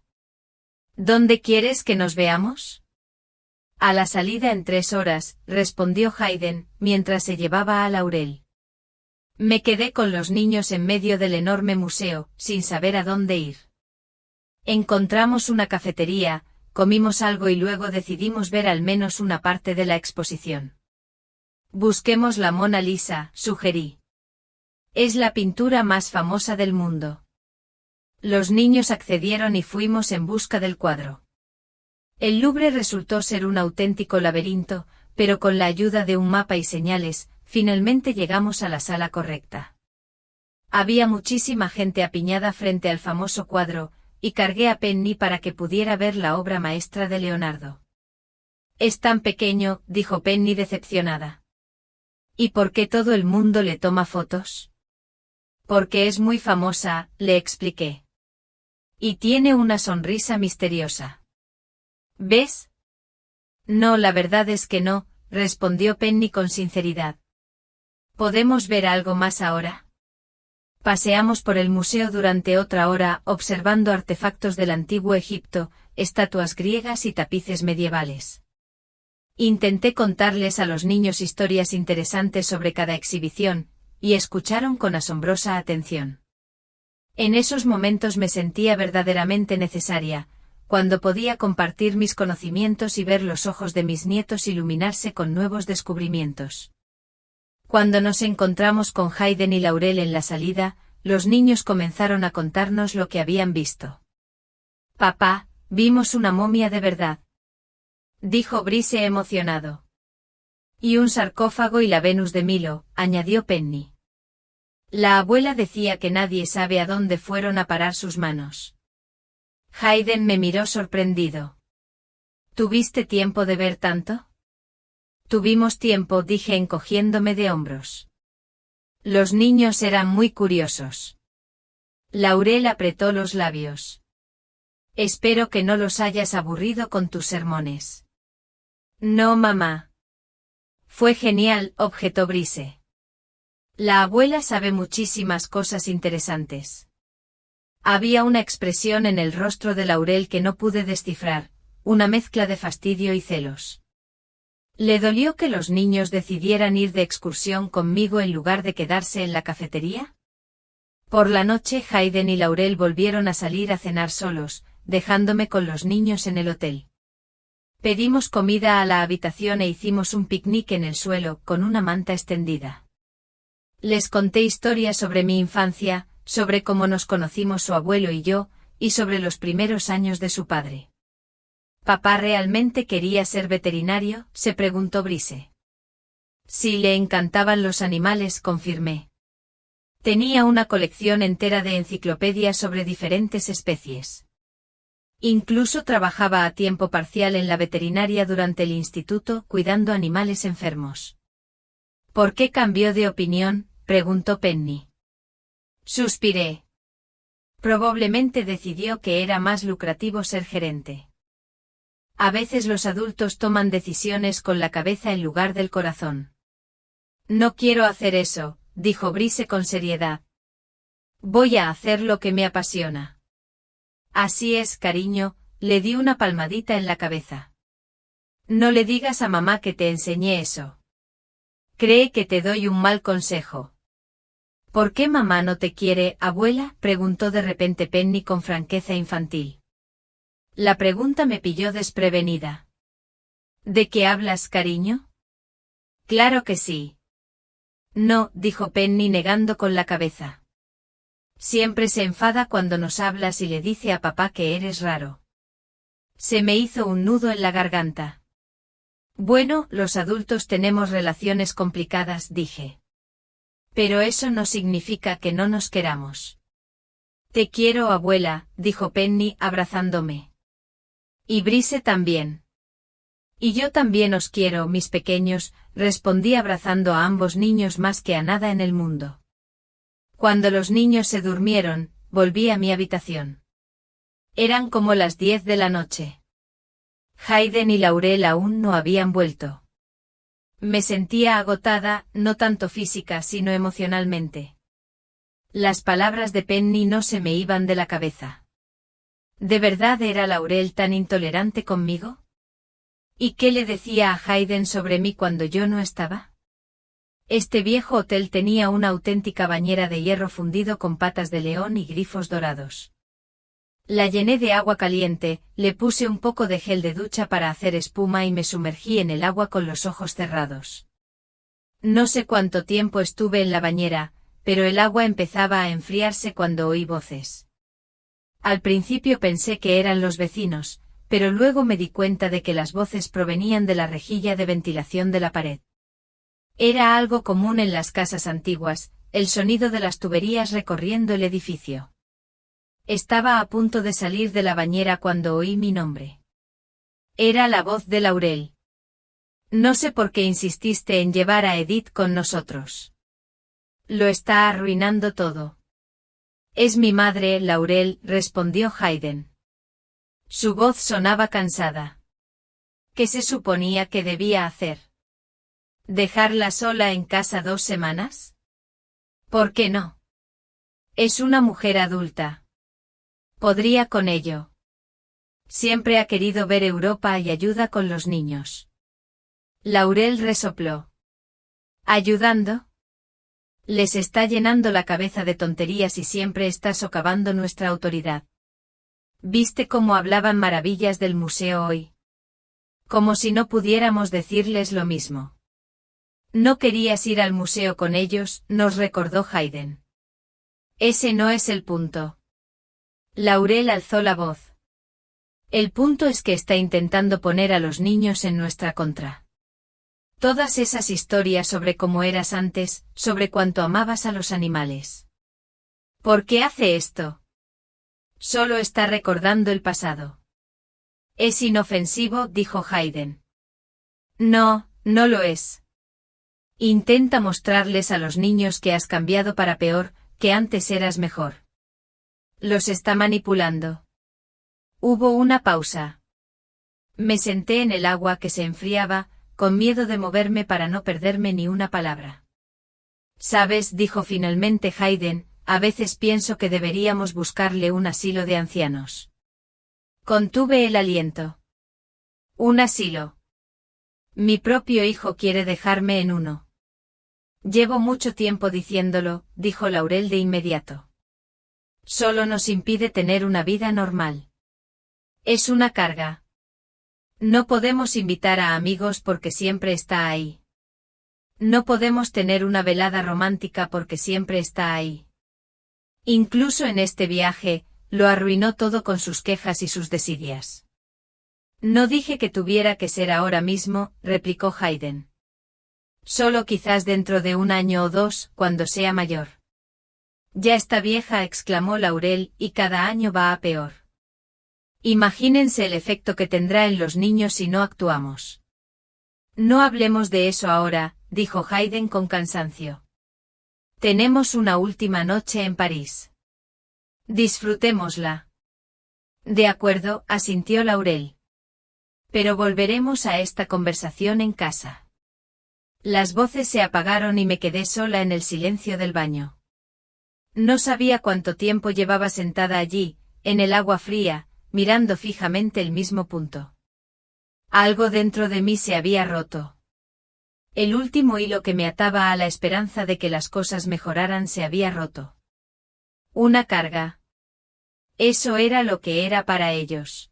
¿Dónde quieres que nos veamos? A la salida en 3 horas, respondió Hayden, mientras se llevaba a Laurel. Me quedé con los niños en medio del enorme museo, sin saber a dónde ir. Encontramos una cafetería, comimos algo y luego decidimos ver al menos una parte de la exposición. Busquemos la Mona Lisa, sugerí. Es la pintura más famosa del mundo. Los niños accedieron y fuimos en busca del cuadro. El Louvre resultó ser un auténtico laberinto, pero con la ayuda de un mapa y señales, finalmente llegamos a la sala correcta. Había muchísima gente apiñada frente al famoso cuadro, y cargué a Penny para que pudiera ver la obra maestra de Leonardo. Es tan pequeño, dijo Penny decepcionada. ¿Y por qué todo el mundo le toma fotos? Porque es muy famosa, le expliqué. Y tiene una sonrisa misteriosa. ¿Ves? No, la verdad es que no, respondió Penny con sinceridad. ¿Podemos ver algo más ahora? Paseamos por el museo durante otra hora, observando artefactos del antiguo Egipto, estatuas griegas y tapices medievales. Intenté contarles a los niños historias interesantes sobre cada exhibición, y escucharon con asombrosa atención. En esos momentos me sentía verdaderamente necesaria, cuando podía compartir mis conocimientos y ver los ojos de mis nietos iluminarse con nuevos descubrimientos. Cuando nos encontramos con Hayden y Laurel en la salida, los niños comenzaron a contarnos lo que habían visto. Papá, vimos una momia de verdad, dijo Brice emocionado. Y un sarcófago y la Venus de Milo, añadió Penny. La abuela decía que nadie sabe a dónde fueron a parar sus manos. Hayden me miró sorprendido. ¿Tuviste tiempo de ver tanto? Tuvimos tiempo, dije encogiéndome de hombros. Los niños eran muy curiosos. Laurel apretó los labios. Espero que no los hayas aburrido con tus sermones. No, mamá. Fue genial, objetó Brice. La abuela sabe muchísimas cosas interesantes. Había una expresión en el rostro de Laurel que no pude descifrar, una mezcla de fastidio y celos. ¿Le dolió que los niños decidieran ir de excursión conmigo en lugar de quedarse en la cafetería? Por la noche Hayden y Laurel volvieron a salir a cenar solos, dejándome con los niños en el hotel. Pedimos comida a la habitación e hicimos un picnic en el suelo, con una manta extendida. Les conté historias sobre mi infancia, sobre cómo nos conocimos su abuelo y yo, y sobre los primeros años de su padre. ¿Papá realmente quería ser veterinario?, se preguntó Brice. Sí, le encantaban los animales, confirmé. Tenía una colección entera de enciclopedias sobre diferentes especies. Incluso trabajaba a tiempo parcial en la veterinaria durante el instituto, cuidando animales enfermos. ¿Por qué cambió de opinión?, preguntó Penny. Suspiré. Probablemente decidió que era más lucrativo ser gerente. A veces los adultos toman decisiones con la cabeza en lugar del corazón. No quiero hacer eso, dijo Brice con seriedad. Voy a hacer lo que me apasiona. Así es, cariño, le di una palmadita en la cabeza. No le digas a mamá que te enseñé eso. Cree que te doy un mal consejo. ¿Por qué mamá no te quiere, abuela?, preguntó de repente Penny con franqueza infantil. La pregunta me pilló desprevenida. ¿De qué hablas, cariño? Claro que sí. No, dijo Penny negando con la cabeza. Siempre se enfada cuando nos hablas y le dice a papá que eres raro. Se me hizo un nudo en la garganta. Bueno, los adultos tenemos relaciones complicadas, dije. Pero eso no significa que no nos queramos. Te quiero, abuela, dijo Penny abrazándome. Y Brice también. Y yo también os quiero, mis pequeños, respondí abrazando a ambos niños más que a nada en el mundo. Cuando los niños se durmieron, volví a mi habitación. Eran como las 10 de la noche. Hayden y Laurel aún no habían vuelto. Me sentía agotada, no tanto física sino emocionalmente. Las palabras de Penny no se me iban de la cabeza. ¿De verdad era Laurel tan intolerante conmigo? ¿Y qué le decía a Hayden sobre mí cuando yo no estaba? Este viejo hotel tenía una auténtica bañera de hierro fundido con patas de león y grifos dorados. La llené de agua caliente, le puse un poco de gel de ducha para hacer espuma y me sumergí en el agua con los ojos cerrados. No sé cuánto tiempo estuve en la bañera, pero el agua empezaba a enfriarse cuando oí voces. Al principio pensé que eran los vecinos, pero luego me di cuenta de que las voces provenían de la rejilla de ventilación de la pared. Era algo común en las casas antiguas, el sonido de las tuberías recorriendo el edificio. Estaba a punto de salir de la bañera cuando oí mi nombre. Era la voz de Laurel. No sé por qué insististe en llevar a Edith con nosotros. Lo está arruinando todo. Es mi madre, Laurel, respondió Hayden. Su voz sonaba cansada. ¿Qué se suponía que debía hacer? ¿Dejarla sola en casa 2 semanas? ¿Por qué no? Es una mujer adulta. Podría con ello. Siempre ha querido ver Europa y ayuda con los niños. Laurel resopló. ¿Ayudando? Les está llenando la cabeza de tonterías y siempre está socavando nuestra autoridad. ¿Viste cómo hablaban maravillas del museo hoy? Como si no pudiéramos decirles lo mismo. No querías ir al museo con ellos, nos recordó Hayden. Ese no es el punto. Laurel alzó la voz. El punto es que está intentando poner a los niños en nuestra contra. Todas esas historias sobre cómo eras antes, sobre cuánto amabas a los animales. ¿Por qué hace esto? Solo está recordando el pasado. Es inofensivo, dijo Hayden. No, no lo es. Intenta mostrarles a los niños que has cambiado para peor, que antes eras mejor. Los está manipulando. Hubo una pausa. Me senté en el agua que se enfriaba, con miedo de moverme para no perderme ni una palabra. Sabes, dijo finalmente Hayden, a veces pienso que deberíamos buscarle un asilo de ancianos. Contuve el aliento. Un asilo. Mi propio hijo quiere dejarme en uno. Llevo mucho tiempo diciéndolo, dijo Laurel de inmediato. Solo nos impide tener una vida normal. Es una carga. No podemos invitar a amigos porque siempre está ahí. No podemos tener una velada romántica porque siempre está ahí. Incluso en este viaje, lo arruinó todo con sus quejas y sus desidias. No dije que tuviera que ser ahora mismo, replicó Hayden. Solo quizás dentro de 1 año o 2, cuando sea mayor. Ya está vieja, exclamó Laurel, y cada año va a peor. Imagínense el efecto que tendrá en los niños si no actuamos. No hablemos de eso ahora, dijo Hayden con cansancio. Tenemos una última noche en París. Disfrutémosla. De acuerdo, asintió Laurel. Pero volveremos a esta conversación en casa. Las voces se apagaron y me quedé sola en el silencio del baño. No sabía cuánto tiempo llevaba sentada allí, en el agua fría, mirando fijamente el mismo punto. Algo dentro de mí se había roto. El último hilo que me ataba a la esperanza de que las cosas mejoraran se había roto. Una carga. Eso era lo que era para ellos.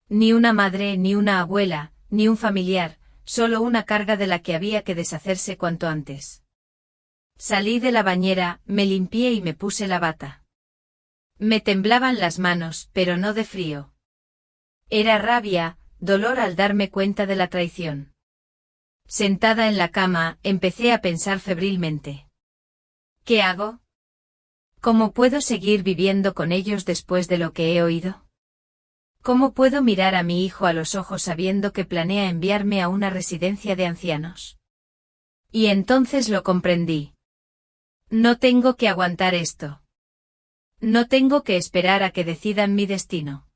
Ni una madre, ni una abuela, ni un familiar, solo una carga de la que había que deshacerse cuanto antes. Salí de la bañera, me limpié y me puse la bata. Me temblaban las manos, pero no de frío. Era rabia, dolor al darme cuenta de la traición. Sentada en la cama, empecé a pensar febrilmente. ¿Qué hago? ¿Cómo puedo seguir viviendo con ellos después de lo que he oído? ¿Cómo puedo mirar a mi hijo a los ojos sabiendo que planea enviarme a una residencia de ancianos? Y entonces lo comprendí. No tengo que aguantar esto. No tengo que esperar a que decidan mi destino.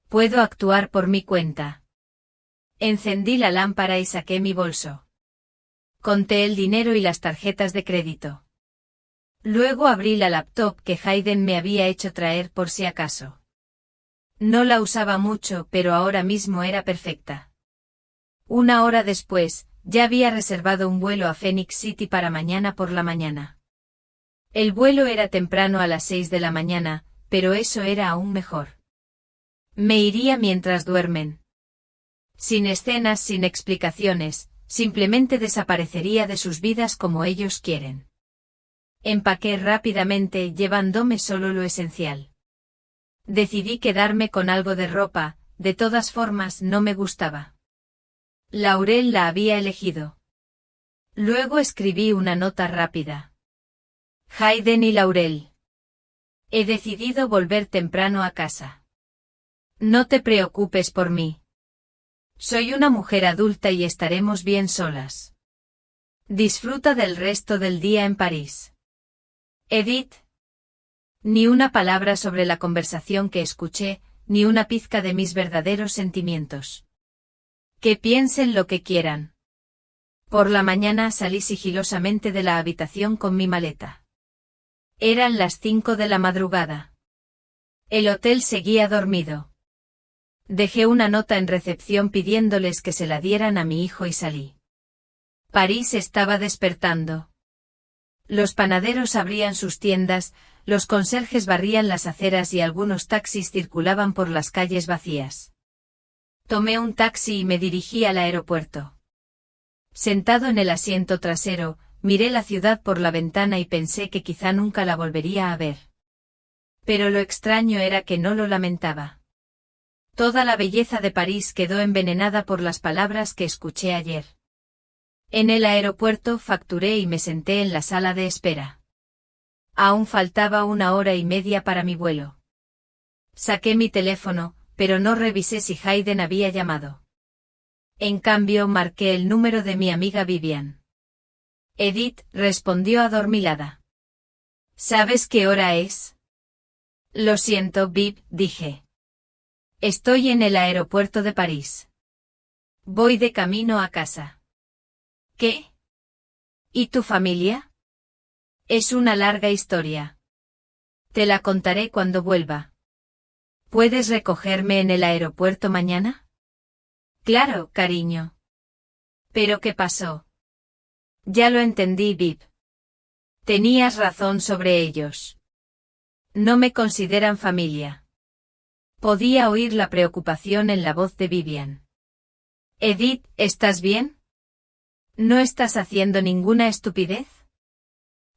Puedo actuar por mi cuenta. Encendí la lámpara y saqué mi bolso. Conté el dinero y las tarjetas de crédito. Luego abrí la laptop que Hayden me había hecho traer por si acaso. No la usaba mucho, pero ahora mismo era perfecta. Una hora después, ya había reservado un vuelo a Phoenix City para mañana por la mañana. El vuelo era temprano a las 6 de la mañana, pero eso era aún mejor. Me iría mientras duermen. Sin escenas, sin explicaciones, simplemente desaparecería de sus vidas como ellos quieren. Empaqué rápidamente, llevándome solo lo esencial. Decidí quedarme con algo de ropa, de todas formas no me gustaba. Laurel la había elegido. Luego escribí una nota rápida. Hayden y Laurel. He decidido volver temprano a casa. No te preocupes por mí. Soy una mujer adulta y estaremos bien solas. Disfruta del resto del día en París. Edith. Ni una palabra sobre la conversación que escuché, ni una pizca de mis verdaderos sentimientos. Que piensen lo que quieran. Por la mañana salí sigilosamente de la habitación con mi maleta. Eran las 5 de la madrugada. El hotel seguía dormido. Dejé una nota en recepción pidiéndoles que se la dieran a mi hijo y salí. París estaba despertando. Los panaderos abrían sus tiendas, los conserjes barrían las aceras y algunos taxis circulaban por las calles vacías. Tomé un taxi y me dirigí al aeropuerto. Sentado en el asiento trasero, miré la ciudad por la ventana y pensé que quizá nunca la volvería a ver. Pero lo extraño era que no lo lamentaba. Toda la belleza de París quedó envenenada por las palabras que escuché ayer. En el aeropuerto facturé y me senté en la sala de espera. Aún faltaba 1 hora y media para mi vuelo. Saqué mi teléfono, pero no revisé si Hayden había llamado. En cambio marqué el número de mi amiga Vivian. Edith, respondió adormilada. ¿Sabes qué hora es? Lo siento, Viv, dije. Estoy en el aeropuerto de París. Voy de camino a casa. ¿Qué? ¿Y tu familia? Es una larga historia. Te la contaré cuando vuelva. ¿Puedes recogerme en el aeropuerto mañana? Claro, cariño. ¿Pero qué pasó? Ya lo entendí, Viv. Tenías razón sobre ellos. No me consideran familia. Podía oír la preocupación en la voz de Vivian. Edith, ¿estás bien? ¿No estás haciendo ninguna estupidez?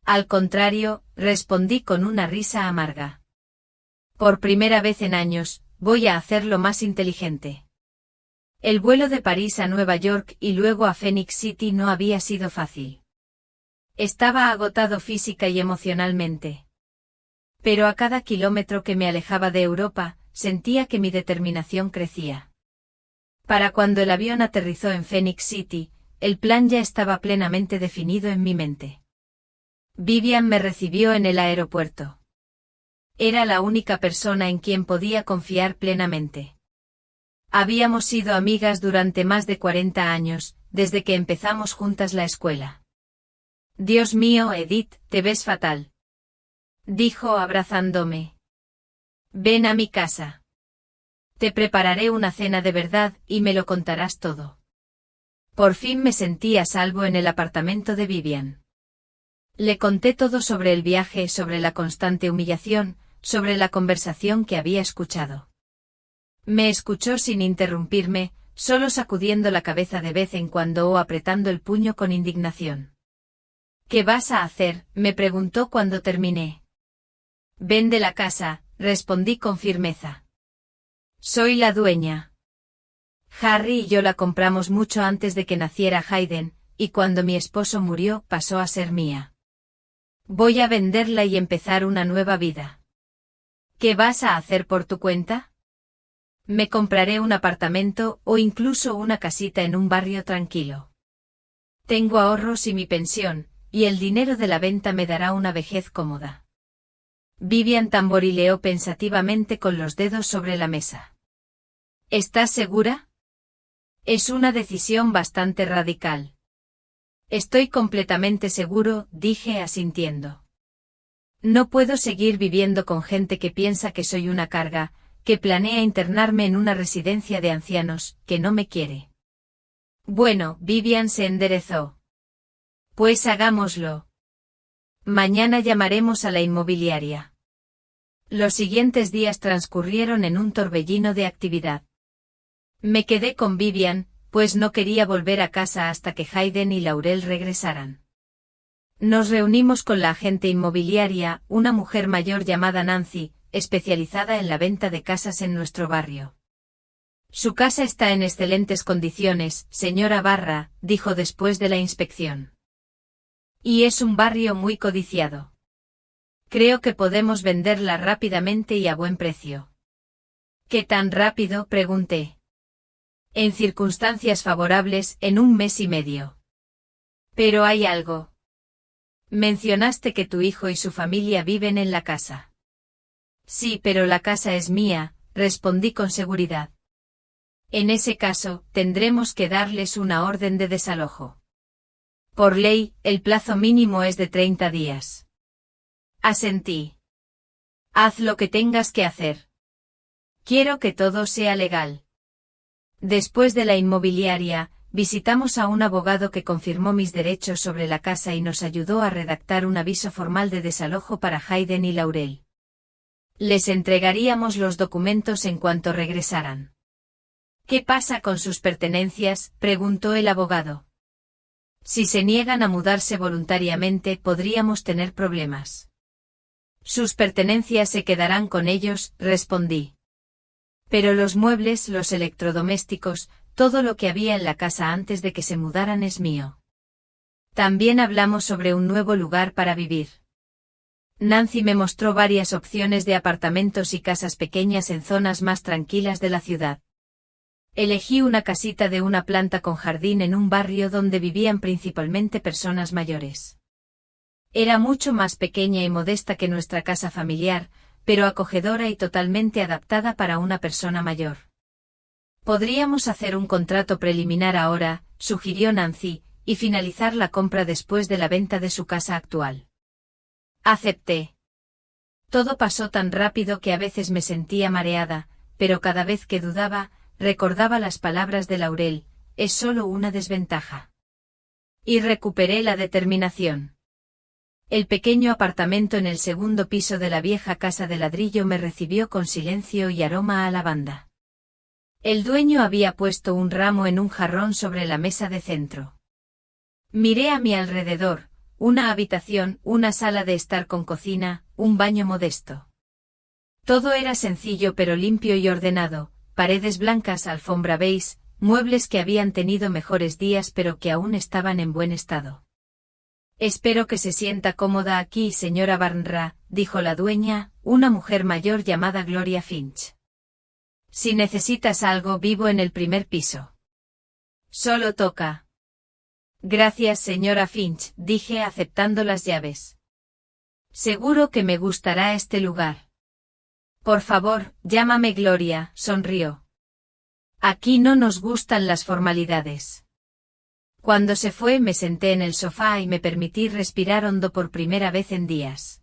Al contrario, respondí con una risa amarga. Por primera vez en años, voy a hacerlo más inteligente. El vuelo de París a Nueva York y luego a Phoenix City no había sido fácil. Estaba agotado física y emocionalmente. Pero a cada kilómetro que me alejaba de Europa, sentía que mi determinación crecía. Para cuando el avión aterrizó en Phoenix City, el plan ya estaba plenamente definido en mi mente. Vivian me recibió en el aeropuerto. Era la única persona en quien podía confiar plenamente. Habíamos sido amigas durante más de 40 años, desde que empezamos juntas la escuela. Dios mío, Edith, te ves fatal. Dijo abrazándome. Ven a mi casa. Te prepararé una cena de verdad y me lo contarás todo. Por fin me sentí a salvo en el apartamento de Vivian. Le conté todo sobre el viaje, sobre la constante humillación, sobre la conversación que había escuchado. Me escuchó sin interrumpirme, solo sacudiendo la cabeza de vez en cuando o apretando el puño con indignación. «¿Qué vas a hacer?», me preguntó cuando terminé. «Vende la casa», respondí con firmeza. «Soy la dueña. Harry y yo la compramos mucho antes de que naciera Hayden, y cuando mi esposo murió pasó a ser mía. Voy a venderla y empezar una nueva vida». «¿Qué vas a hacer por tu cuenta?». «Me compraré un apartamento o incluso una casita en un barrio tranquilo. Tengo ahorros y mi pensión, y el dinero de la venta me dará una vejez cómoda». Vivian tamborileó pensativamente con los dedos sobre la mesa. «¿Estás segura?». «Es una decisión bastante radical». «Estoy completamente seguro», dije asintiendo. «No puedo seguir viviendo con gente que piensa que soy una carga, que planea internarme en una residencia de ancianos, que no me quiere». «Bueno», Vivian se enderezó. «Pues hagámoslo. Mañana llamaremos a la inmobiliaria». Los siguientes días transcurrieron en un torbellino de actividad. Me quedé con Vivian, pues no quería volver a casa hasta que Hayden y Laurel regresaran. Nos reunimos con la agente inmobiliaria, una mujer mayor llamada Nancy, especializada en la venta de casas en nuestro barrio. «Su casa está en excelentes condiciones, señora Barra», dijo después de la inspección. «Y es un barrio muy codiciado. Creo que podemos venderla rápidamente y a buen precio». «¿Qué tan rápido?», pregunté. «En circunstancias favorables, en 1 mes y medio». «Pero hay algo. Mencionaste que tu hijo y su familia viven en la casa». «Sí, pero la casa es mía», respondí con seguridad. «En ese caso, tendremos que darles una orden de desalojo. Por ley, el plazo mínimo es de 30 días». Asentí. «Haz lo que tengas que hacer. Quiero que todo sea legal». Después de la inmobiliaria, visitamos a un abogado que confirmó mis derechos sobre la casa y nos ayudó a redactar un aviso formal de desalojo para Hayden y Laurel. Les entregaríamos los documentos en cuanto regresaran. «¿Qué pasa con sus pertenencias?», preguntó el abogado. «Si se niegan a mudarse voluntariamente, podríamos tener problemas». «Sus pertenencias se quedarán con ellos», respondí. «Pero los muebles, los electrodomésticos, todo lo que había en la casa antes de que se mudaran es mío». También hablamos sobre un nuevo lugar para vivir. Nancy me mostró varias opciones de apartamentos y casas pequeñas en zonas más tranquilas de la ciudad. Elegí una casita de una planta con jardín en un barrio donde vivían principalmente personas mayores. Era mucho más pequeña y modesta que nuestra casa familiar, pero acogedora y totalmente adaptada para una persona mayor. «Podríamos hacer un contrato preliminar ahora», sugirió Nancy, «y finalizar la compra después de la venta de su casa actual». Acepté. Todo pasó tan rápido que a veces me sentía mareada, pero cada vez que dudaba, recordaba las palabras de Laurel: «Es solo una desventaja». Y recuperé la determinación. El pequeño apartamento en el segundo piso de la vieja casa de ladrillo me recibió con silencio y aroma a lavanda. El dueño había puesto un ramo en un jarrón sobre la mesa de centro. Miré a mi alrededor, una habitación, una sala de estar con cocina, un baño modesto. Todo era sencillo pero limpio y ordenado, paredes blancas, alfombra beige, muebles que habían tenido mejores días pero que aún estaban en buen estado. «Espero que se sienta cómoda aquí, señora Barnra», dijo la dueña, una mujer mayor llamada Gloria Finch. «Si necesitas algo, vivo en el primer piso». «Solo toca». «Gracias, señora Finch», dije aceptando las llaves. «Seguro que me gustará este lugar». «Por favor, llámame Gloria», sonrió. «Aquí no nos gustan las formalidades». Cuando se fue me senté en el sofá y me permití respirar hondo por primera vez en días.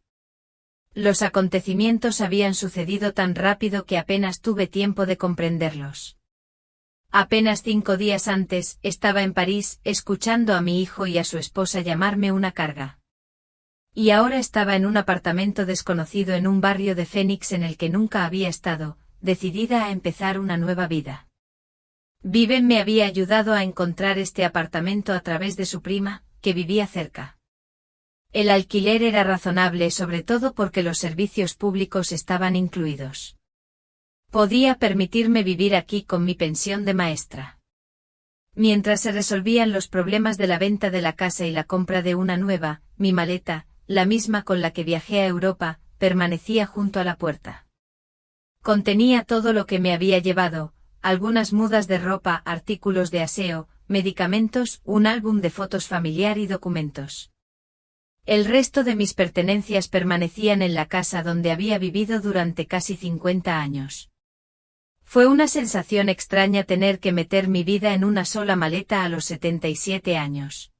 Los acontecimientos habían sucedido tan rápido que apenas tuve tiempo de comprenderlos. Apenas 5 días antes, estaba en París, escuchando a mi hijo y a su esposa llamarme una carga. Y ahora estaba en un apartamento desconocido en un barrio de Phoenix en el que nunca había estado, decidida a empezar una nueva vida. Viven me había ayudado a encontrar este apartamento a través de su prima, que vivía cerca. El alquiler era razonable sobre todo porque los servicios públicos estaban incluidos. Podía permitirme vivir aquí con mi pensión de maestra. Mientras se resolvían los problemas de la venta de la casa y la compra de una nueva, mi maleta, la misma con la que viajé a Europa, permanecía junto a la puerta. Contenía todo lo que me había llevado, algunas mudas de ropa, artículos de aseo, medicamentos, un álbum de fotos familiar y documentos. El resto de mis pertenencias permanecían en la casa donde había vivido durante casi 50 años. Fue una sensación extraña tener que meter mi vida en una sola maleta a los 77 años.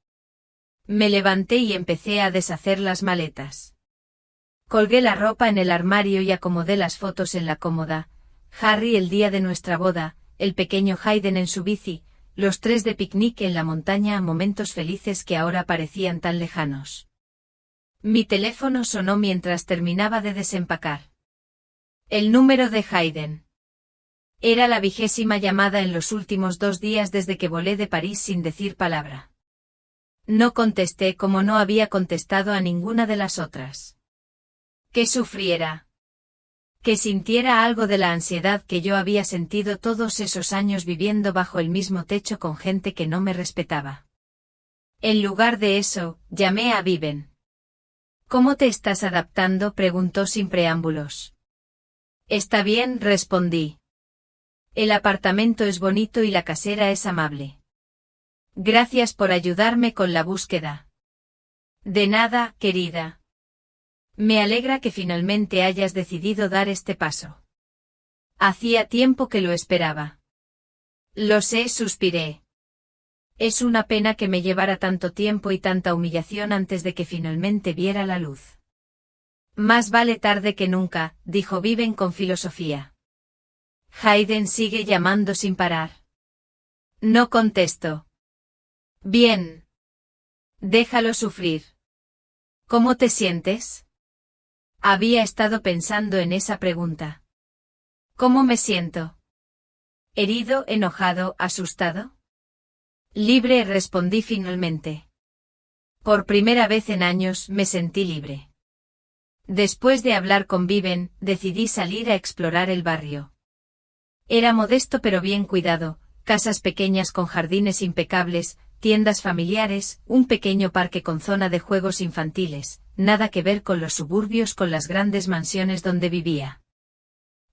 Me levanté y empecé a deshacer las maletas. Colgué la ropa en el armario y acomodé las fotos en la cómoda. Harry el día de nuestra boda, el pequeño Hayden en su bici, los 3 de picnic en la montaña, momentos felices que ahora parecían tan lejanos. Mi teléfono sonó mientras terminaba de desempacar. El número de Hayden. Era la 20ª llamada en los últimos 2 días desde que volé de París sin decir palabra. No contesté como no había contestado a ninguna de las otras. Que sufriera. Que sintiera algo de la ansiedad que yo había sentido todos esos años viviendo bajo el mismo techo con gente que no me respetaba. En lugar de eso, llamé a Viven. ¿Cómo te estás adaptando?, preguntó sin preámbulos. Está bien, respondí. El apartamento es bonito y la casera es amable. Gracias por ayudarme con la búsqueda. De nada, querida. Me alegra que finalmente hayas decidido dar este paso. Hacía tiempo que lo esperaba. Lo sé, suspiré. Es una pena que me llevara tanto tiempo y tanta humillación antes de que finalmente viera la luz. Más vale tarde que nunca, dijo Viven con filosofía. Hayden sigue llamando sin parar. No contesto. Bien. Déjalo sufrir. ¿Cómo te sientes? Había estado pensando en esa pregunta. ¿Cómo me siento? ¿Herido, enojado, asustado? Libre, respondí finalmente. Por primera vez en años me sentí libre. Después de hablar con Viven, decidí salir a explorar el barrio. Era modesto pero bien cuidado, casas pequeñas con jardines impecables, tiendas familiares, un pequeño parque con zona de juegos infantiles, nada que ver con los suburbios con las grandes mansiones donde vivía.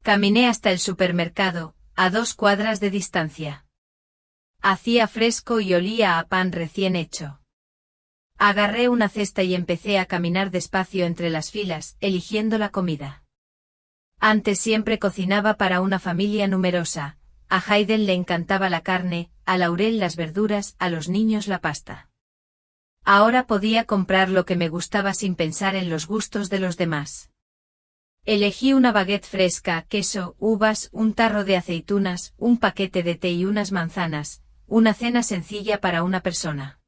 Caminé hasta el supermercado, a 2 cuadras de distancia. Hacía fresco y olía a pan recién hecho. Agarré una cesta y empecé a caminar despacio entre las filas, eligiendo la comida. Antes siempre cocinaba para una familia numerosa. A Hayden le encantaba la carne, a Laurel las verduras, a los niños la pasta. Ahora podía comprar lo que me gustaba sin pensar en los gustos de los demás. Elegí una baguette fresca, queso, uvas, un tarro de aceitunas, un paquete de té y unas manzanas, una cena sencilla para una persona.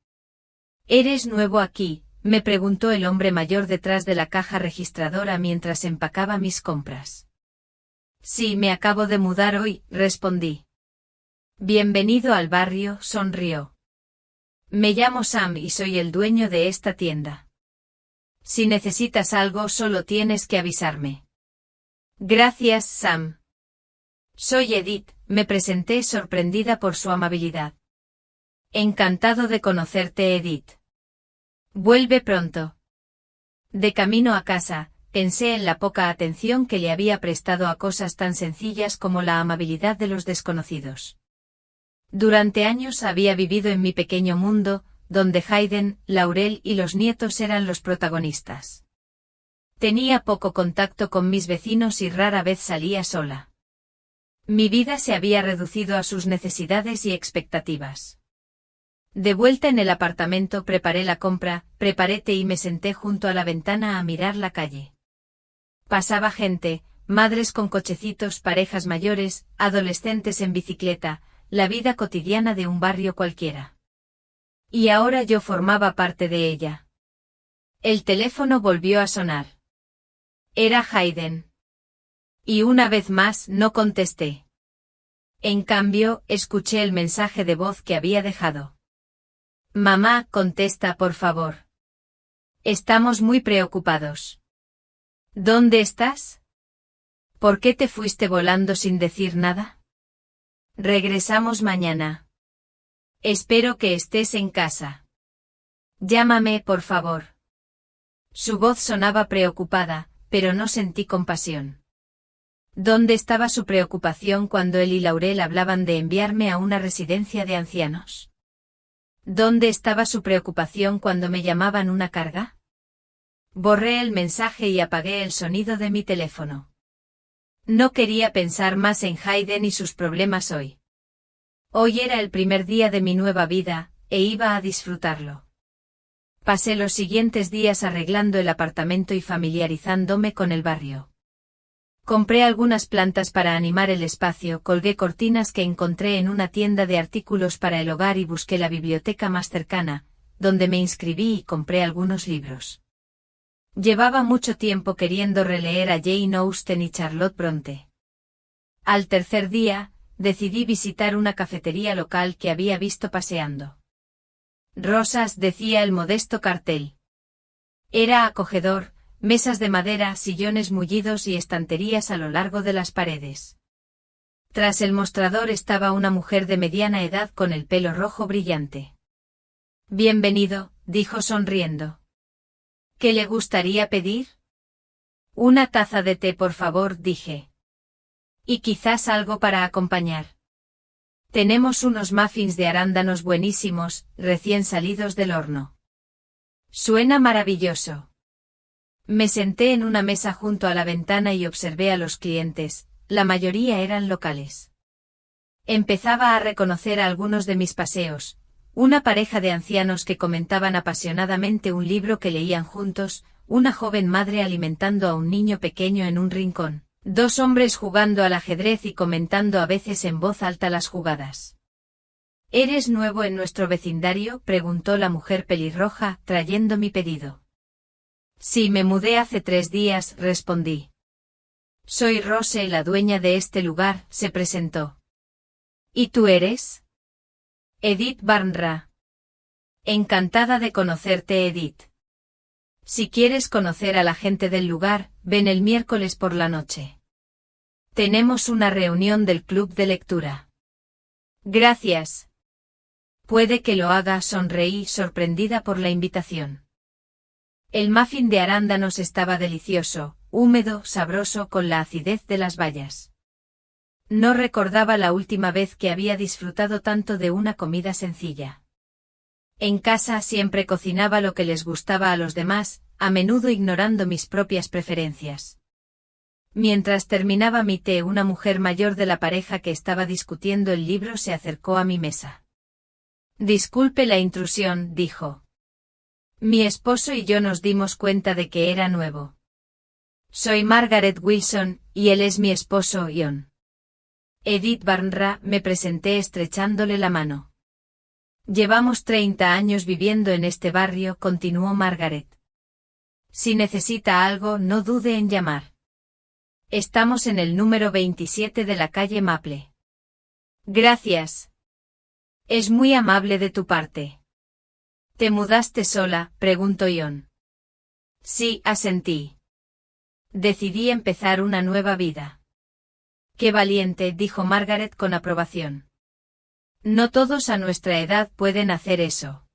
¿Eres nuevo aquí?, me preguntó el hombre mayor detrás de la caja registradora mientras empacaba mis compras. Sí, me acabo de mudar hoy, respondí. Bienvenido al barrio, sonrió. Me llamo Sam y soy el dueño de esta tienda. Si necesitas algo solo tienes que avisarme. Gracias, Sam. Soy Edith, me presenté sorprendida por su amabilidad. Encantado de conocerte, Edith. Vuelve pronto. De camino a casa, pensé en la poca atención que le había prestado a cosas tan sencillas como la amabilidad de los desconocidos. Durante años había vivido en mi pequeño mundo, donde Hayden, Laurel y los nietos eran los protagonistas. Tenía poco contacto con mis vecinos y rara vez salía sola. Mi vida se había reducido a sus necesidades y expectativas. De vuelta en el apartamento preparé la compra, preparé té y me senté junto a la ventana a mirar la calle. Pasaba gente, madres con cochecitos, parejas mayores, adolescentes en bicicleta, la vida cotidiana de un barrio cualquiera. Y ahora yo formaba parte de ella. El teléfono volvió a sonar. Era Hayden. Y una vez más no contesté. En cambio, escuché el mensaje de voz que había dejado. Mamá, contesta por favor. Estamos muy preocupados. ¿Dónde estás? ¿Por qué te fuiste volando sin decir nada? Regresamos mañana. Espero que estés en casa. Llámame, por favor. Su voz sonaba preocupada, pero no sentí compasión. ¿Dónde estaba su preocupación cuando él y Laurel hablaban de enviarme a una residencia de ancianos? ¿Dónde estaba su preocupación cuando me llamaban una carga? Borré el mensaje y apagué el sonido de mi teléfono. No quería pensar más en Hayden y sus problemas hoy. Hoy era el primer día de mi nueva vida, e iba a disfrutarlo. Pasé los siguientes días arreglando el apartamento y familiarizándome con el barrio. Compré algunas plantas para animar el espacio, colgué cortinas que encontré en una tienda de artículos para el hogar y busqué la biblioteca más cercana, donde me inscribí y compré algunos libros. Llevaba mucho tiempo queriendo releer a Jane Austen y Charlotte Bronte. Al tercer día, decidí visitar una cafetería local que había visto paseando. Rosas, decía el modesto cartel. Era acogedor, mesas de madera, sillones mullidos y estanterías a lo largo de las paredes. Tras el mostrador estaba una mujer de mediana edad con el pelo rojo brillante. Bienvenido, dijo sonriendo. ¿Qué le gustaría pedir? Una taza de té, por favor, dije. Y quizás algo para acompañar. Tenemos unos muffins de arándanos buenísimos, recién salidos del horno. Suena maravilloso. Me senté en una mesa junto a la ventana y observé a los clientes, la mayoría eran locales. Empezaba a reconocer a algunos de mis paseos, una pareja de ancianos que comentaban apasionadamente un libro que leían juntos, una joven madre alimentando a un niño pequeño en un rincón, dos hombres jugando al ajedrez y comentando a veces en voz alta las jugadas. ¿Eres nuevo en nuestro vecindario?, preguntó la mujer pelirroja, trayendo mi pedido. Sí, me mudé hace 3 días, respondí. Soy Rose, la dueña de este lugar, se presentó. ¿Y tú eres? Edith Barnra. Encantada de conocerte, Edith. Si quieres conocer a la gente del lugar, ven el miércoles por la noche. Tenemos una reunión del club de lectura. Gracias. Puede que lo haga, sonreí, sorprendida por la invitación. El muffin de arándanos estaba delicioso, húmedo, sabroso, con la acidez de las bayas. No recordaba la última vez que había disfrutado tanto de una comida sencilla. En casa siempre cocinaba lo que les gustaba a los demás, a menudo ignorando mis propias preferencias. Mientras terminaba mi té, una mujer mayor de la pareja que estaba discutiendo el libro se acercó a mi mesa. Disculpe la intrusión, dijo. Mi esposo y yo nos dimos cuenta de que era nuevo. Soy Margaret Wilson, y él es mi esposo, Ion. Edith Barnra, me presenté estrechándole la mano. Llevamos 30 años viviendo en este barrio, continuó Margaret. Si necesita algo, no dude en llamar. Estamos en el número 27 de la calle Maple. Gracias. Es muy amable de tu parte. ¿Te mudaste sola?, preguntó Ion. Sí, asentí. Decidí empezar una nueva vida. Qué valiente, dijo Margaret con aprobación. No todos a nuestra edad pueden hacer eso.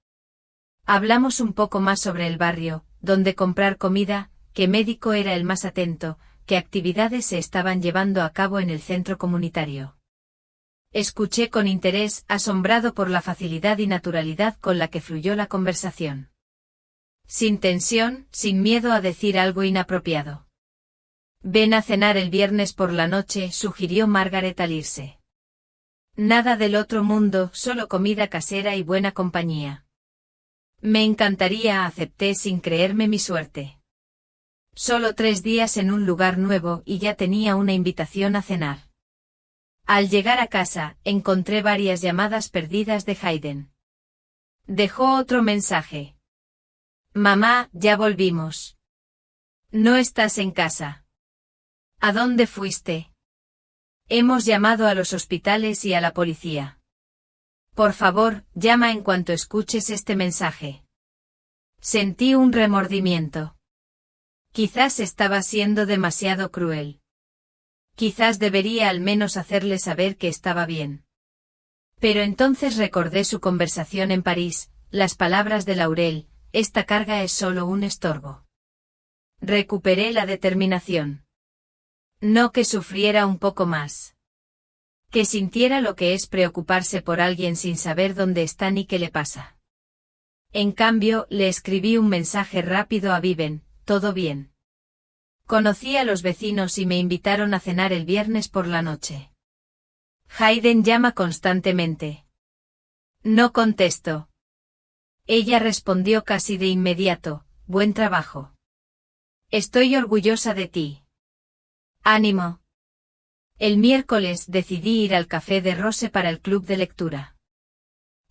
Hablamos un poco más sobre el barrio, dónde comprar comida, qué médico era el más atento, qué actividades se estaban llevando a cabo en el centro comunitario. Escuché con interés, asombrado por la facilidad y naturalidad con la que fluyó la conversación. Sin tensión, sin miedo a decir algo inapropiado. Ven a cenar el viernes por la noche, sugirió Margaret al irse. Nada del otro mundo, solo comida casera y buena compañía. Me encantaría, acepté sin creerme mi suerte. Solo 3 días en un lugar nuevo y ya tenía una invitación a cenar. Al llegar a casa, encontré varias llamadas perdidas de Hayden. Dejó otro mensaje. Mamá, ya volvimos. No estás en casa. ¿A dónde fuiste? Hemos llamado a los hospitales y a la policía. Por favor, llama en cuanto escuches este mensaje. Sentí un remordimiento. Quizás estaba siendo demasiado cruel. Quizás debería al menos hacerle saber que estaba bien. Pero entonces recordé su conversación en París, las palabras de Laurel: esta carga es solo un estorbo. Recuperé la determinación. No que sufriera un poco más. Que sintiera lo que es preocuparse por alguien sin saber dónde está ni qué le pasa. En cambio, le escribí un mensaje rápido a Viven: todo bien. Conocí a los vecinos y me invitaron a cenar el viernes por la noche. Hayden llama constantemente. No contesto. Ella respondió casi de inmediato: buen trabajo. Estoy orgullosa de ti. Ánimo. El miércoles decidí ir al café de Rose para el club de lectura.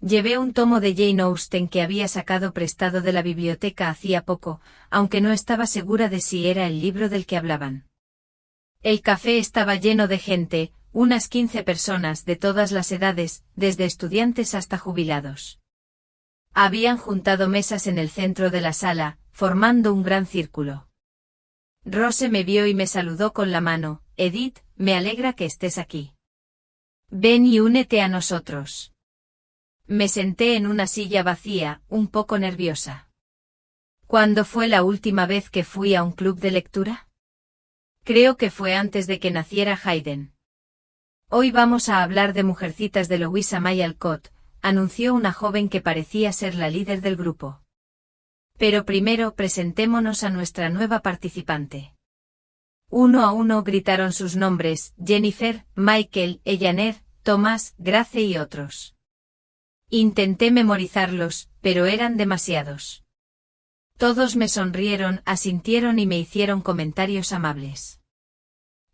Llevé un tomo de Jane Austen que había sacado prestado de la biblioteca hacía poco, aunque no estaba segura de si era el libro del que hablaban. El café estaba lleno de gente, unas 15 personas de todas las edades, desde estudiantes hasta jubilados. Habían juntado mesas en el centro de la sala, formando un gran círculo. Rose me vio y me saludó con la mano: Edith, me alegra que estés aquí. Ven y únete a nosotros. Me senté en una silla vacía, un poco nerviosa. ¿Cuándo fue la última vez que fui a un club de lectura? Creo que fue antes de que naciera Hayden. Hoy vamos a hablar de Mujercitas de Louisa May Alcott, anunció una joven que parecía ser la líder del grupo. Pero primero presentémonos a nuestra nueva participante. Uno a uno gritaron sus nombres: Jennifer, Michael, Eleanor, Thomas, Grace y otros. Intenté memorizarlos, pero eran demasiados. Todos me sonrieron, asintieron y me hicieron comentarios amables.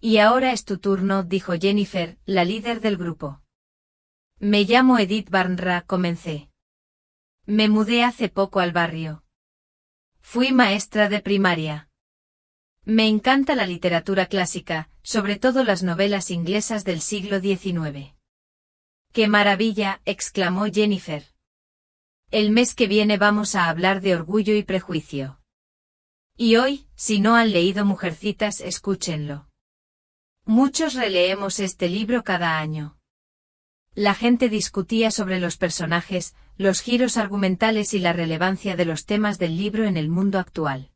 Y ahora es tu turno, dijo Jennifer, la líder del grupo. Me llamo Edith Barnra, comencé. Me mudé hace poco al barrio. Fui maestra de primaria. Me encanta la literatura clásica, sobre todo las novelas inglesas del siglo XIX. ¡Qué maravilla!, exclamó Jennifer. El mes que viene vamos a hablar de Orgullo y Prejuicio. Y hoy, si no han leído Mujercitas, escúchenlo. Muchos releemos este libro cada año. La gente discutía sobre los personajes, los giros argumentales y la relevancia de los temas del libro en el mundo actual.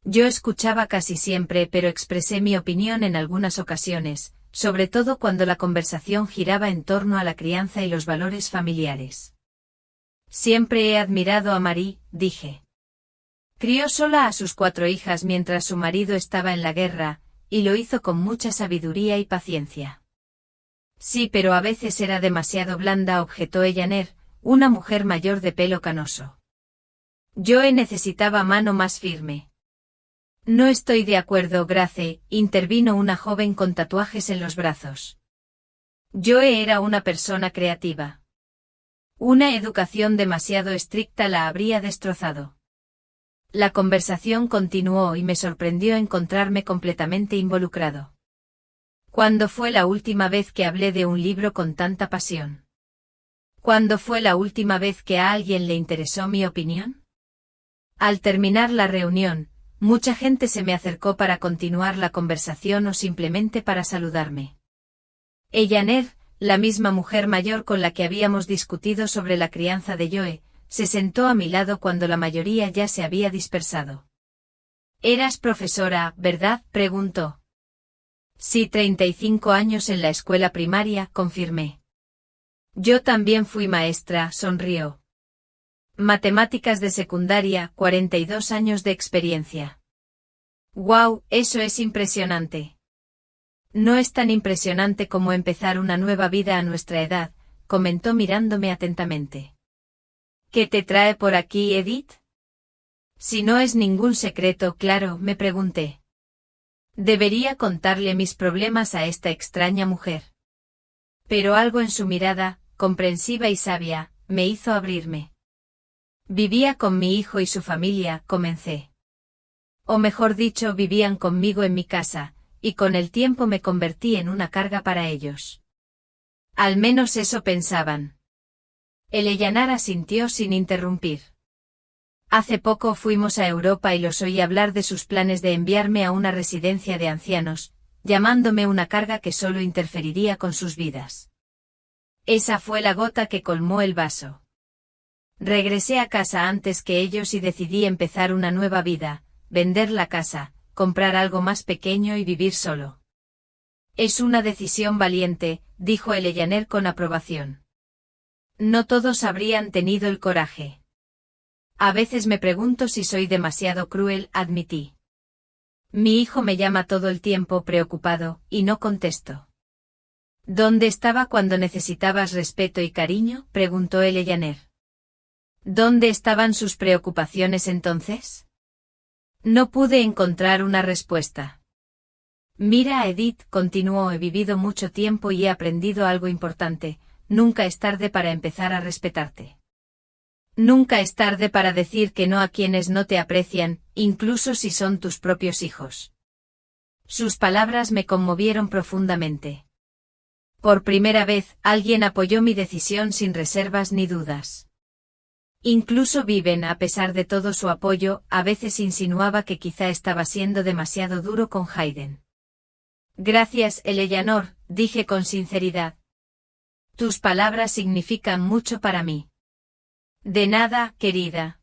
Yo escuchaba casi siempre, pero expresé mi opinión en algunas ocasiones, sobre todo cuando la conversación giraba en torno a la crianza y los valores familiares. Siempre he admirado a Marie, dije. Crió sola a sus 4 hijas mientras su marido estaba en la guerra, y lo hizo con mucha sabiduría y paciencia. Sí, pero a veces era demasiado blanda, objetó Eleanor, una mujer mayor de pelo canoso. Joe necesitaba mano más firme. No estoy de acuerdo, Grace, intervino una joven con tatuajes en los brazos. Joe era una persona creativa. Una educación demasiado estricta la habría destrozado. La conversación continuó y me sorprendió encontrarme completamente involucrado. ¿Cuándo fue la última vez que hablé de un libro con tanta pasión? ¿Cuándo fue la última vez que a alguien le interesó mi opinión? Al terminar la reunión, mucha gente se me acercó para continuar la conversación o simplemente para saludarme. Eleanor, la misma mujer mayor con la que habíamos discutido sobre la crianza de Joe, se sentó a mi lado cuando la mayoría ya se había dispersado. «Eras profesora, ¿verdad?», preguntó. «Sí, 35 años en la escuela primaria», confirmé. «Yo también fui maestra», sonrió. «Matemáticas de secundaria, 42 años de experiencia». «Guau, eso es impresionante». «No es tan impresionante como empezar una nueva vida a nuestra edad», comentó mirándome atentamente. «¿Qué te trae por aquí, Edith?» «Si no es ningún secreto, claro», me pregunté. «¿Debería contarle mis problemas a esta extraña mujer?» Pero algo en su mirada, comprensiva y sabia, me hizo abrirme. Vivía con mi hijo y su familia, comencé. O mejor dicho, vivían conmigo en mi casa, y con el tiempo me convertí en una carga para ellos. Al menos eso pensaban. Eleyanara asintió sin interrumpir. Hace poco fuimos a Europa y los oí hablar de sus planes de enviarme a una residencia de ancianos, llamándome una carga que solo interferiría con sus vidas. Esa fue la gota que colmó el vaso. Regresé a casa antes que ellos y decidí empezar una nueva vida, vender la casa, comprar algo más pequeño y vivir solo. Es una decisión valiente, dijo Eleyanor con aprobación. No todos habrían tenido el coraje. A veces me pregunto si soy demasiado cruel, admití. Mi hijo me llama todo el tiempo preocupado, y no contesto. ¿Dónde estaba cuando necesitabas respeto y cariño?, preguntó Eleyanor. ¿Dónde estaban sus preocupaciones entonces? No pude encontrar una respuesta. Mira, Edith, continuó, he vivido mucho tiempo y he aprendido algo importante, nunca es tarde para empezar a respetarte. Nunca es tarde para decir que no a quienes no te aprecian, incluso si son tus propios hijos. Sus palabras me conmovieron profundamente. Por primera vez, alguien apoyó mi decisión sin reservas ni dudas. Incluso Viven, a pesar de todo su apoyo, a veces insinuaba que quizá estaba siendo demasiado duro con Hayden. Gracias, Eleyanor, dije con sinceridad. Tus palabras significan mucho para mí. De nada, querida.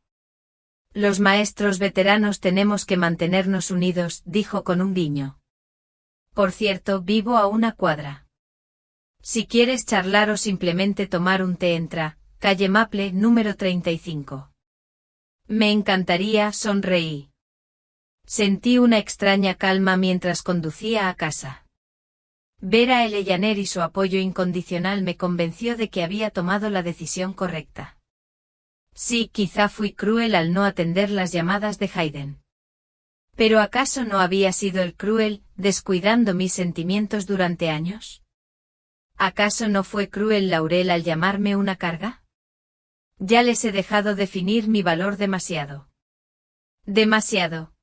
Los maestros veteranos tenemos que mantenernos unidos, dijo con un guiño. Por cierto, vivo a una cuadra. Si quieres charlar o simplemente tomar un té, entra, calle Maple, número 35. Me encantaría, sonreí. Sentí una extraña calma mientras conducía a casa. Ver a Eleyanor y su apoyo incondicional me convenció de que había tomado la decisión correcta. Sí, quizá fui cruel al no atender las llamadas de Hayden. ¿Pero acaso no había sido el cruel, descuidando mis sentimientos durante años? ¿Acaso no fue cruel Laurel al llamarme una carga? Ya les he dejado definir mi valor demasiado. Demasiado.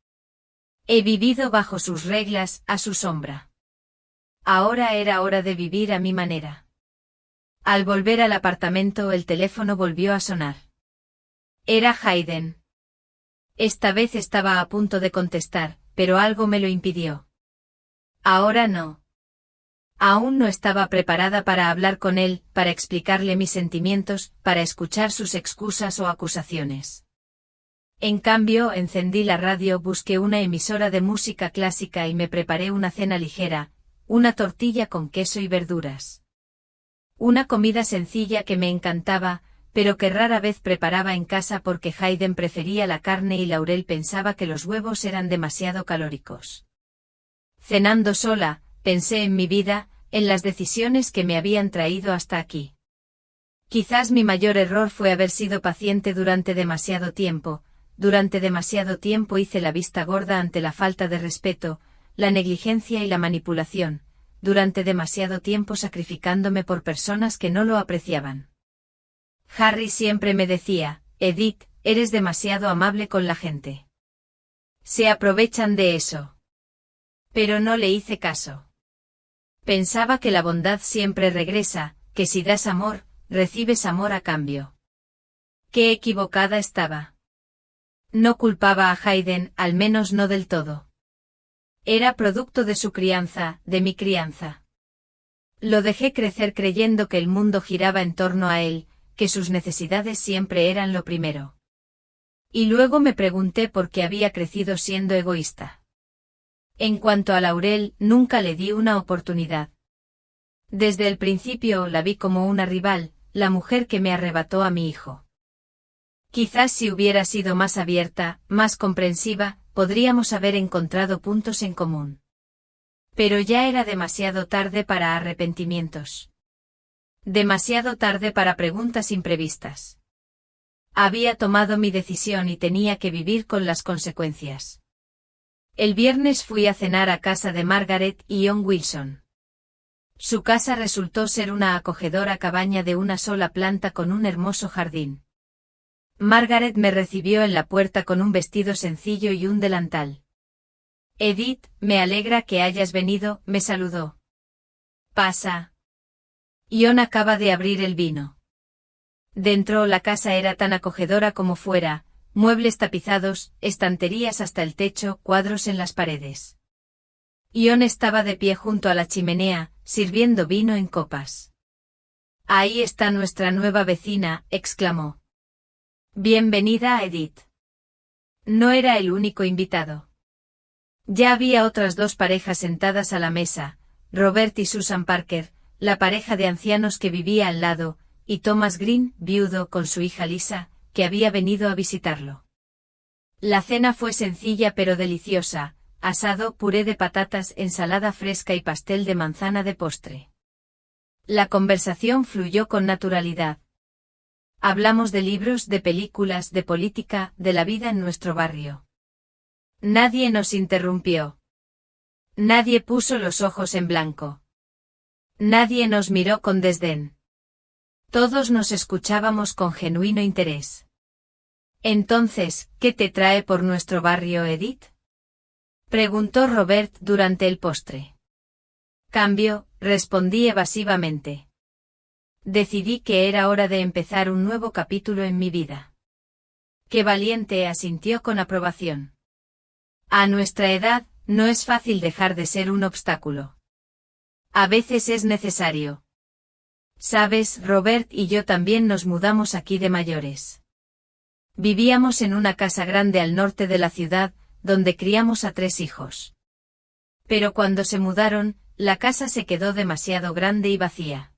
He vivido bajo sus reglas, a su sombra. Ahora era hora de vivir a mi manera. Al volver al apartamento, el teléfono volvió a sonar. Era Hayden. Esta vez estaba a punto de contestar, pero algo me lo impidió. Ahora no. Aún no estaba preparada para hablar con él, para explicarle mis sentimientos, para escuchar sus excusas o acusaciones. En cambio, encendí la radio, busqué una emisora de música clásica y me preparé una cena ligera, una tortilla con queso y verduras. Una comida sencilla que me encantaba, pero que rara vez preparaba en casa porque Hayden prefería la carne y Laurel pensaba que los huevos eran demasiado calóricos. Cenando sola, pensé en mi vida, en las decisiones que me habían traído hasta aquí. Quizás mi mayor error fue haber sido paciente durante demasiado tiempo hice la vista gorda ante la falta de respeto, la negligencia y la manipulación, durante demasiado tiempo sacrificándome por personas que no lo apreciaban. Harry siempre me decía, Edith, eres demasiado amable con la gente. Se aprovechan de eso. Pero no le hice caso. Pensaba que la bondad siempre regresa, que si das amor, recibes amor a cambio. Qué equivocada estaba. No culpaba a Hayden, al menos no del todo. Era producto de su crianza, de mi crianza. Lo dejé crecer creyendo que el mundo giraba en torno a él, que sus necesidades siempre eran lo primero. Y luego me pregunté por qué había crecido siendo egoísta. En cuanto a Laurel, nunca le di una oportunidad. Desde el principio la vi como una rival, la mujer que me arrebató a mi hijo. Quizás si hubiera sido más abierta, más comprensiva, podríamos haber encontrado puntos en común. Pero ya era demasiado tarde para arrepentimientos. Demasiado tarde para preguntas imprevistas. Había tomado mi decisión y tenía que vivir con las consecuencias. El viernes fui a cenar a casa de Margaret y John Wilson. Su casa resultó ser una acogedora cabaña de una sola planta con un hermoso jardín. Margaret me recibió en la puerta con un vestido sencillo y un delantal. Edith, me alegra que hayas venido, me saludó. Pasa. Ion acaba de abrir el vino. Dentro la casa era tan acogedora como fuera, muebles tapizados, estanterías hasta el techo, cuadros en las paredes. Ion estaba de pie junto a la chimenea, sirviendo vino en copas. Ahí está nuestra nueva vecina, exclamó. Bienvenida, Edith. No era el único invitado. Ya había otras dos parejas sentadas a la mesa, Robert y Susan Parker, la pareja de ancianos que vivía al lado, y Thomas Green, viudo con su hija Lisa, que había venido a visitarlo. La cena fue sencilla pero deliciosa, asado, puré de patatas, ensalada fresca y pastel de manzana de postre. La conversación fluyó con naturalidad. Hablamos de libros, de películas, de política, de la vida en nuestro barrio. Nadie nos interrumpió. Nadie puso los ojos en blanco. Nadie nos miró con desdén. Todos nos escuchábamos con genuino interés. Entonces, ¿qué te trae por nuestro barrio, Edith? Preguntó Robert durante el postre. Cambio, respondí evasivamente. Decidí que era hora de empezar un nuevo capítulo en mi vida. Qué valiente, asintió con aprobación. A nuestra edad, no es fácil dejar de ser un obstáculo. A veces es necesario. Sabes, Robert y yo también nos mudamos aquí de mayores. Vivíamos en una casa grande al norte de la ciudad, donde criamos a 3 hijos. Pero cuando se mudaron, la casa se quedó demasiado grande y vacía.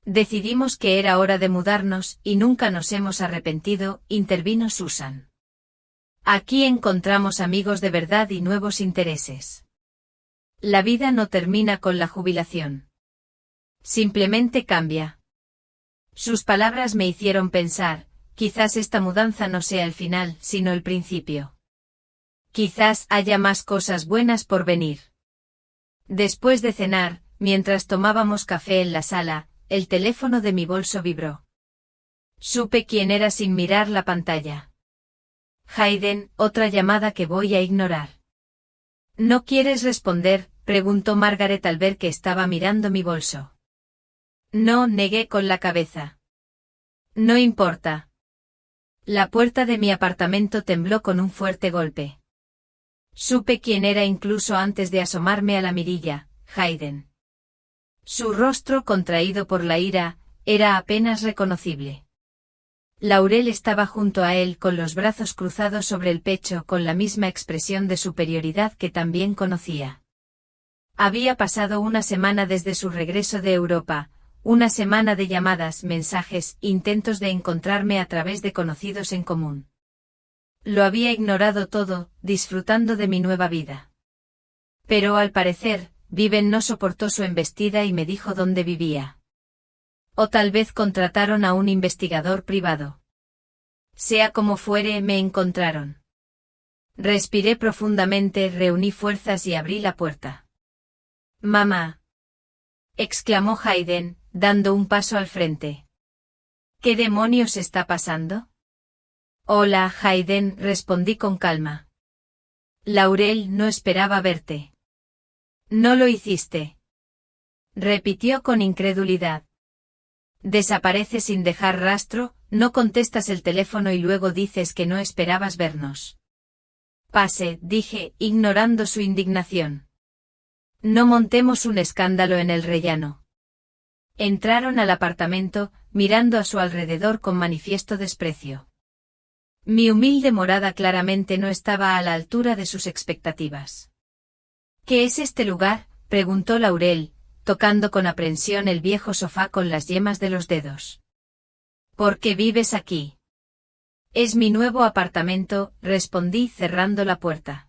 Decidimos que era hora de mudarnos y nunca nos hemos arrepentido, intervino Susan. Aquí encontramos amigos de verdad y nuevos intereses. La vida no termina con la jubilación. Simplemente cambia. Sus palabras me hicieron pensar, quizás esta mudanza no sea el final, sino el principio. Quizás haya más cosas buenas por venir. Después de cenar, mientras tomábamos café en la sala, el teléfono de mi bolso vibró. Supe quién era sin mirar la pantalla. Hayden, otra llamada que voy a ignorar. ¿No quieres responder?, preguntó Margaret al ver que estaba mirando mi bolso. No, negué con la cabeza. No importa. La puerta de mi apartamento tembló con un fuerte golpe. Supe quién era incluso antes de asomarme a la mirilla, Hayden. Su rostro contraído por la ira, era apenas reconocible. Laurel estaba junto a él con los brazos cruzados sobre el pecho con la misma expresión de superioridad que también conocía. Había pasado una semana desde su regreso de Europa, una semana de llamadas, mensajes, intentos de encontrarme a través de conocidos en común. Lo había ignorado todo, disfrutando de mi nueva vida. Pero al parecer, Viven no soportó su embestida y me dijo dónde vivía. O tal vez contrataron a un investigador privado. Sea como fuere, me encontraron. Respiré profundamente, reuní fuerzas y abrí la puerta. «Mamá», exclamó Hayden, dando un paso al frente. «¿Qué demonios está pasando?» «Hola, Hayden», respondí con calma. «Laurel no esperaba verte». «¿No lo hiciste?», repitió con incredulidad. «Desaparece sin dejar rastro, no contestas el teléfono y luego dices que no esperabas vernos». «Pase», dije, ignorando su indignación. «No montemos un escándalo en el rellano». Entraron al apartamento, mirando a su alrededor con manifiesto desprecio. Mi humilde morada claramente no estaba a la altura de sus expectativas. «¿Qué es este lugar?», preguntó Laurel, tocando con aprensión el viejo sofá con las yemas de los dedos. «¿Por qué vives aquí?» «Es mi nuevo apartamento», respondí cerrando la puerta.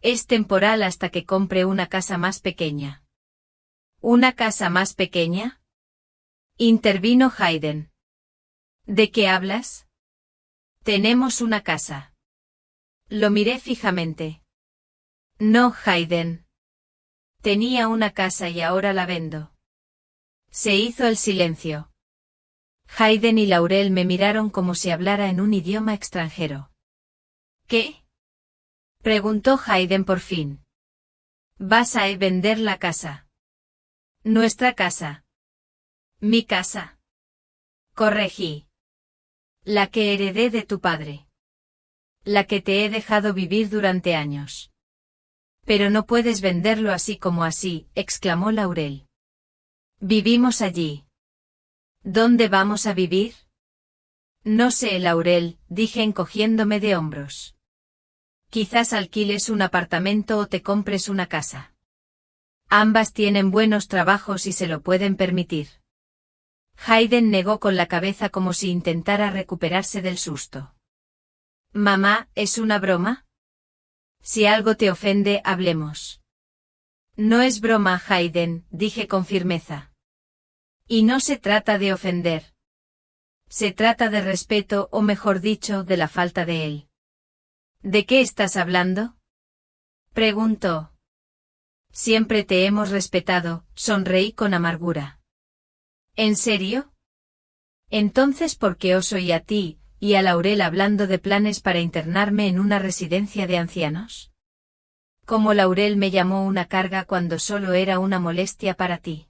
«Es temporal hasta que compre una casa más pequeña». «¿Una casa más pequeña?», intervino Hayden. «¿De qué hablas?» «Tenemos una casa». Lo miré fijamente. «No, Hayden. Tenía una casa y ahora la vendo. Se hizo el silencio. Hayden y Laurel me miraron como si hablara en un idioma extranjero. ¿Qué? Preguntó Hayden por fin. ¿Vas a vender la casa? Nuestra casa. Mi casa. Corregí. La que heredé de tu padre. La que te he dejado vivir durante años. Pero no puedes venderlo así como así, exclamó Laurel. Vivimos allí. ¿Dónde vamos a vivir? No sé, Laurel, dije encogiéndome de hombros. Quizás alquiles un apartamento o te compres una casa. Ambas tienen buenos trabajos y se lo pueden permitir. Hayden negó con la cabeza como si intentara recuperarse del susto. Mamá, ¿es una broma? Si algo te ofende, hablemos. No es broma, Hayden, dije con firmeza. Y no se trata de ofender. Se trata de respeto, o mejor dicho, de la falta de él. ¿De qué estás hablando? Preguntó. Siempre te hemos respetado, sonreí con amargura. ¿En serio? Entonces, ¿por qué os oí a ti y a Laurel hablando de planes para internarme en una residencia de ancianos? Como Laurel me llamó una carga cuando solo era una molestia para ti.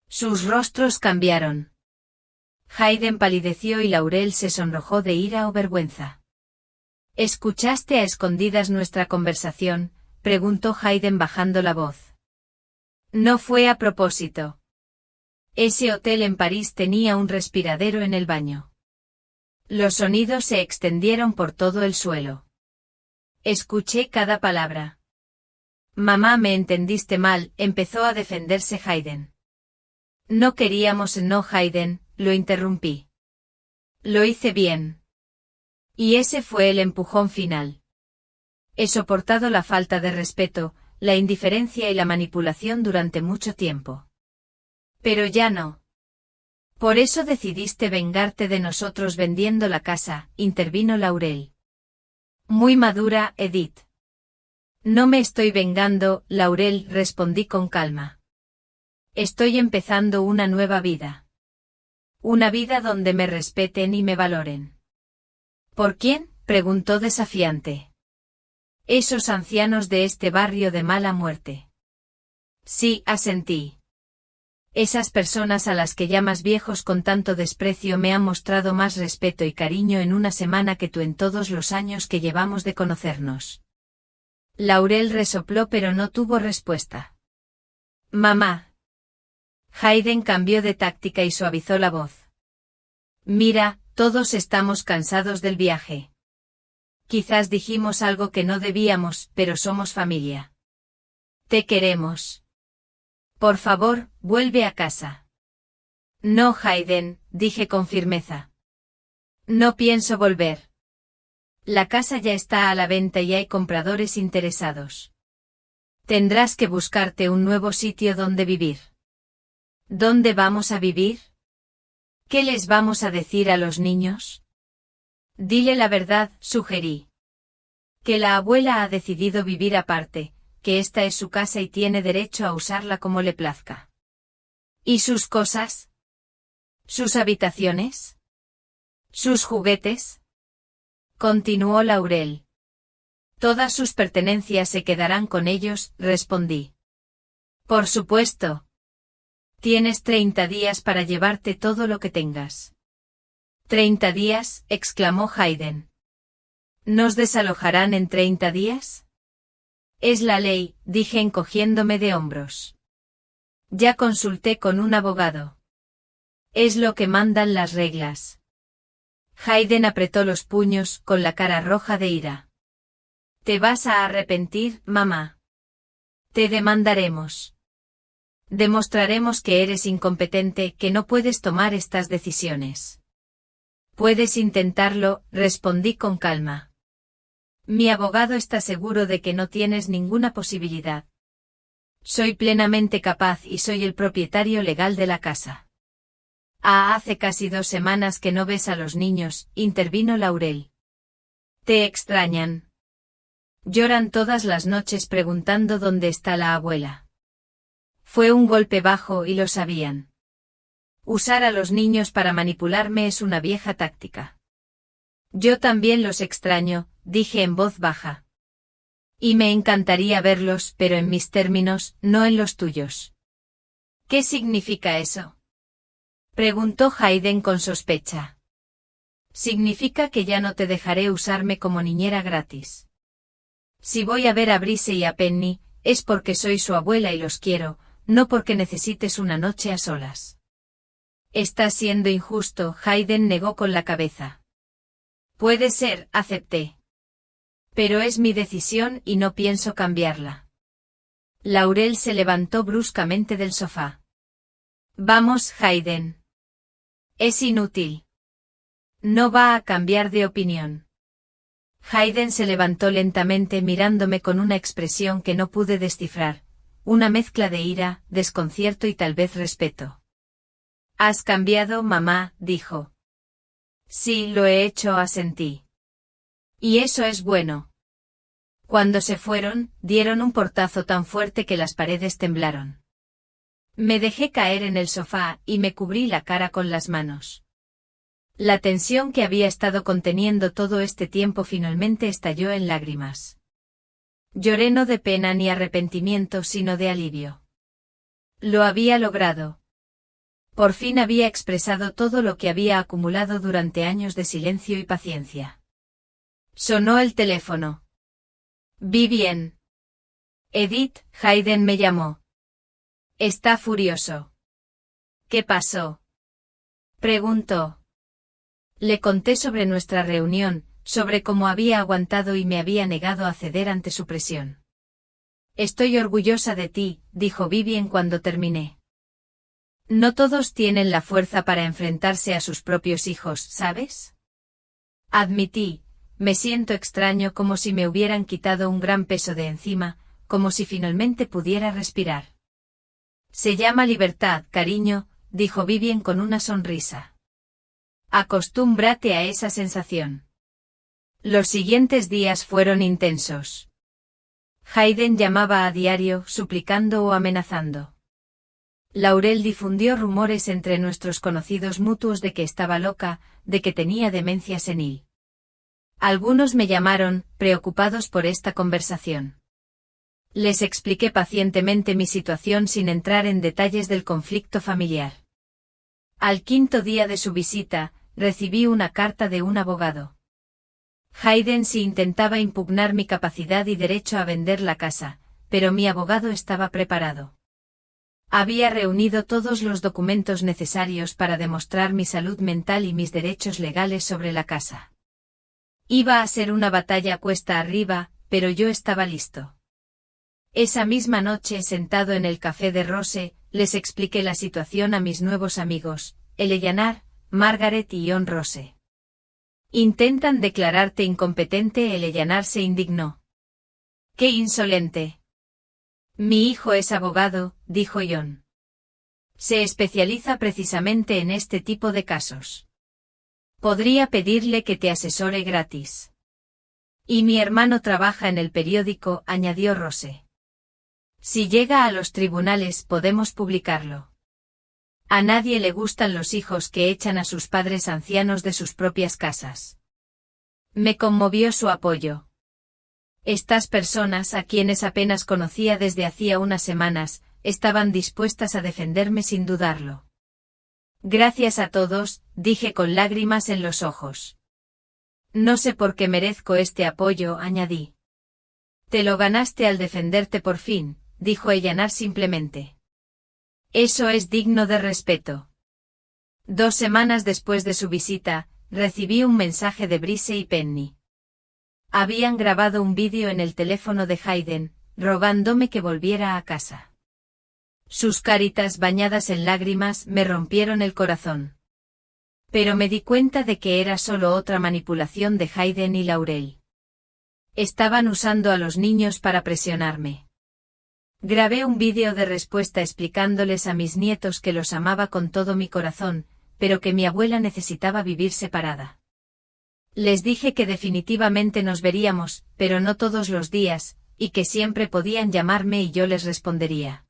Sus rostros cambiaron. Hayden palideció y Laurel se sonrojó de ira o vergüenza. ¿Escuchaste a escondidas nuestra conversación?, preguntó Hayden bajando la voz. No fue a propósito. Ese hotel en París tenía un respiradero en el baño. Los sonidos se extendieron por todo el suelo. Escuché cada palabra. Mamá, me entendiste mal, empezó a defenderse Hayden. No queríamos, no, Hayden, lo interrumpí. Lo hice bien. Y ese fue el empujón final. He soportado la falta de respeto, la indiferencia y la manipulación durante mucho tiempo. Pero ya no. Por eso decidiste vengarte de nosotros vendiendo la casa, intervino Laurel. Muy madura, Edith. No me estoy vengando, Laurel, respondí con calma. Estoy empezando una nueva vida. Una vida donde me respeten y me valoren. ¿Por quién?, preguntó desafiante. Esos ancianos de este barrio de mala muerte. Sí, asentí. Esas personas a las que llamas viejos con tanto desprecio me han mostrado más respeto y cariño en una semana que tú en todos los años que llevamos de conocernos. Laurel resopló pero no tuvo respuesta. Mamá. Hayden cambió de táctica y suavizó la voz. Mira, todos estamos cansados del viaje. Quizás dijimos algo que no debíamos, pero somos familia. Te queremos. Por favor, vuelve a casa. No, Hayden, dije con firmeza. No pienso volver. La casa ya está a la venta y hay compradores interesados. Tendrás que buscarte un nuevo sitio donde vivir. ¿Dónde vamos a vivir? ¿Qué les vamos a decir a los niños? Dile la verdad, sugerí. Que la abuela ha decidido vivir aparte, que esta es su casa y tiene derecho a usarla como le plazca. ¿Y sus cosas? ¿Sus habitaciones? ¿Sus juguetes? Continuó Laurel. Todas sus pertenencias se quedarán con ellos, respondí. Por supuesto. Tienes 30 días para llevarte todo lo que tengas. 30 días, exclamó Hayden. ¿Nos desalojarán en 30 días? Es la ley, dije encogiéndome de hombros. Ya consulté con un abogado. Es lo que mandan las reglas. Hayden apretó los puños, con la cara roja de ira. Te vas a arrepentir, mamá. Te demandaremos. Demostraremos que eres incompetente, que no puedes tomar estas decisiones. Puedes intentarlo, respondí con calma. Mi abogado está seguro de que no tienes ninguna posibilidad. Soy plenamente capaz y soy el propietario legal de la casa. Hace casi 2 semanas que no ves a los niños, intervino Laurel. ¿Te extrañan? Lloran todas las noches preguntando dónde está la abuela. Fue un golpe bajo y lo sabían. Usar a los niños para manipularme es una vieja táctica. Yo también los extraño, dije en voz baja. Y me encantaría verlos, pero en mis términos, no en los tuyos. ¿Qué significa eso? Preguntó Hayden con sospecha. Significa que ya no te dejaré usarme como niñera gratis. Si voy a ver a Brice y a Penny, es porque soy su abuela y los quiero, no porque necesites una noche a solas. Estás siendo injusto, Hayden negó con la cabeza. Puede ser, acepté. Pero es mi decisión y no pienso cambiarla. Laurel se levantó bruscamente del sofá. Vamos, Hayden. Es inútil. No va a cambiar de opinión. Hayden se levantó lentamente mirándome con una expresión que no pude descifrar, una mezcla de ira, desconcierto y tal vez respeto. «¿Has cambiado, mamá?», dijo. «Sí, lo he hecho», asentí. «Y eso es bueno». Cuando se fueron, dieron un portazo tan fuerte que las paredes temblaron. Me dejé caer en el sofá y me cubrí la cara con las manos. La tensión que había estado conteniendo todo este tiempo finalmente estalló en lágrimas. Lloré no de pena ni arrepentimiento sino de alivio. Lo había logrado. Por fin había expresado todo lo que había acumulado durante años de silencio y paciencia. Sonó el teléfono. Vi bien. Edith, Hayden me llamó. Está furioso. ¿Qué pasó?, preguntó. Le conté sobre nuestra reunión, sobre cómo había aguantado y me había negado a ceder ante su presión. Estoy orgullosa de ti, dijo Vivien cuando terminé. No todos tienen la fuerza para enfrentarse a sus propios hijos, ¿sabes? Admití, me siento extraño, como si me hubieran quitado un gran peso de encima, como si finalmente pudiera respirar. Se llama libertad, cariño, dijo Vivien con una sonrisa. Acostúmbrate a esa sensación. Los siguientes días fueron intensos. Hayden llamaba a diario, suplicando o amenazando. Laurel difundió rumores entre nuestros conocidos mutuos de que estaba loca, de que tenía demencia senil. Algunos me llamaron, preocupados por esta conversación. Les expliqué pacientemente mi situación sin entrar en detalles del conflicto familiar. Al quinto día de su visita, recibí una carta de un abogado. Hayden sí intentaba impugnar mi capacidad y derecho a vender la casa, pero mi abogado estaba preparado. Había reunido todos los documentos necesarios para demostrar mi salud mental y mis derechos legales sobre la casa. Iba a ser una batalla cuesta arriba, pero yo estaba listo. Esa misma noche, sentado en el café de Rose, les expliqué la situación a mis nuevos amigos, Eleanor, Margaret y John Rose. «Intentan declararte incompetente», Eleanor se indignó. «¡Qué insolente!». «Mi hijo es abogado», dijo John. «Se especializa precisamente en este tipo de casos. Podría pedirle que te asesore gratis». «Y mi hermano trabaja en el periódico», añadió Rose. «Si llega a los tribunales podemos publicarlo». A nadie le gustan los hijos que echan a sus padres ancianos de sus propias casas. Me conmovió su apoyo. Estas personas, a quienes apenas conocía desde hacía unas semanas, estaban dispuestas a defenderme sin dudarlo. «Gracias a todos», dije con lágrimas en los ojos. «No sé por qué merezco este apoyo», añadí. «Te lo ganaste al defenderte por fin», dijo Eleanor simplemente. «Eso es digno de respeto». 2 semanas después de su visita, recibí un mensaje de Brice y Penny. Habían grabado un vídeo en el teléfono de Hayden, rogándome que volviera a casa. Sus caritas bañadas en lágrimas me rompieron el corazón. Pero me di cuenta de que era solo otra manipulación de Hayden y Laurel. Estaban usando a los niños para presionarme. Grabé un vídeo de respuesta explicándoles a mis nietos que los amaba con todo mi corazón, pero que mi abuela necesitaba vivir separada. Les dije que definitivamente nos veríamos, pero no todos los días, y que siempre podían llamarme y yo les respondería.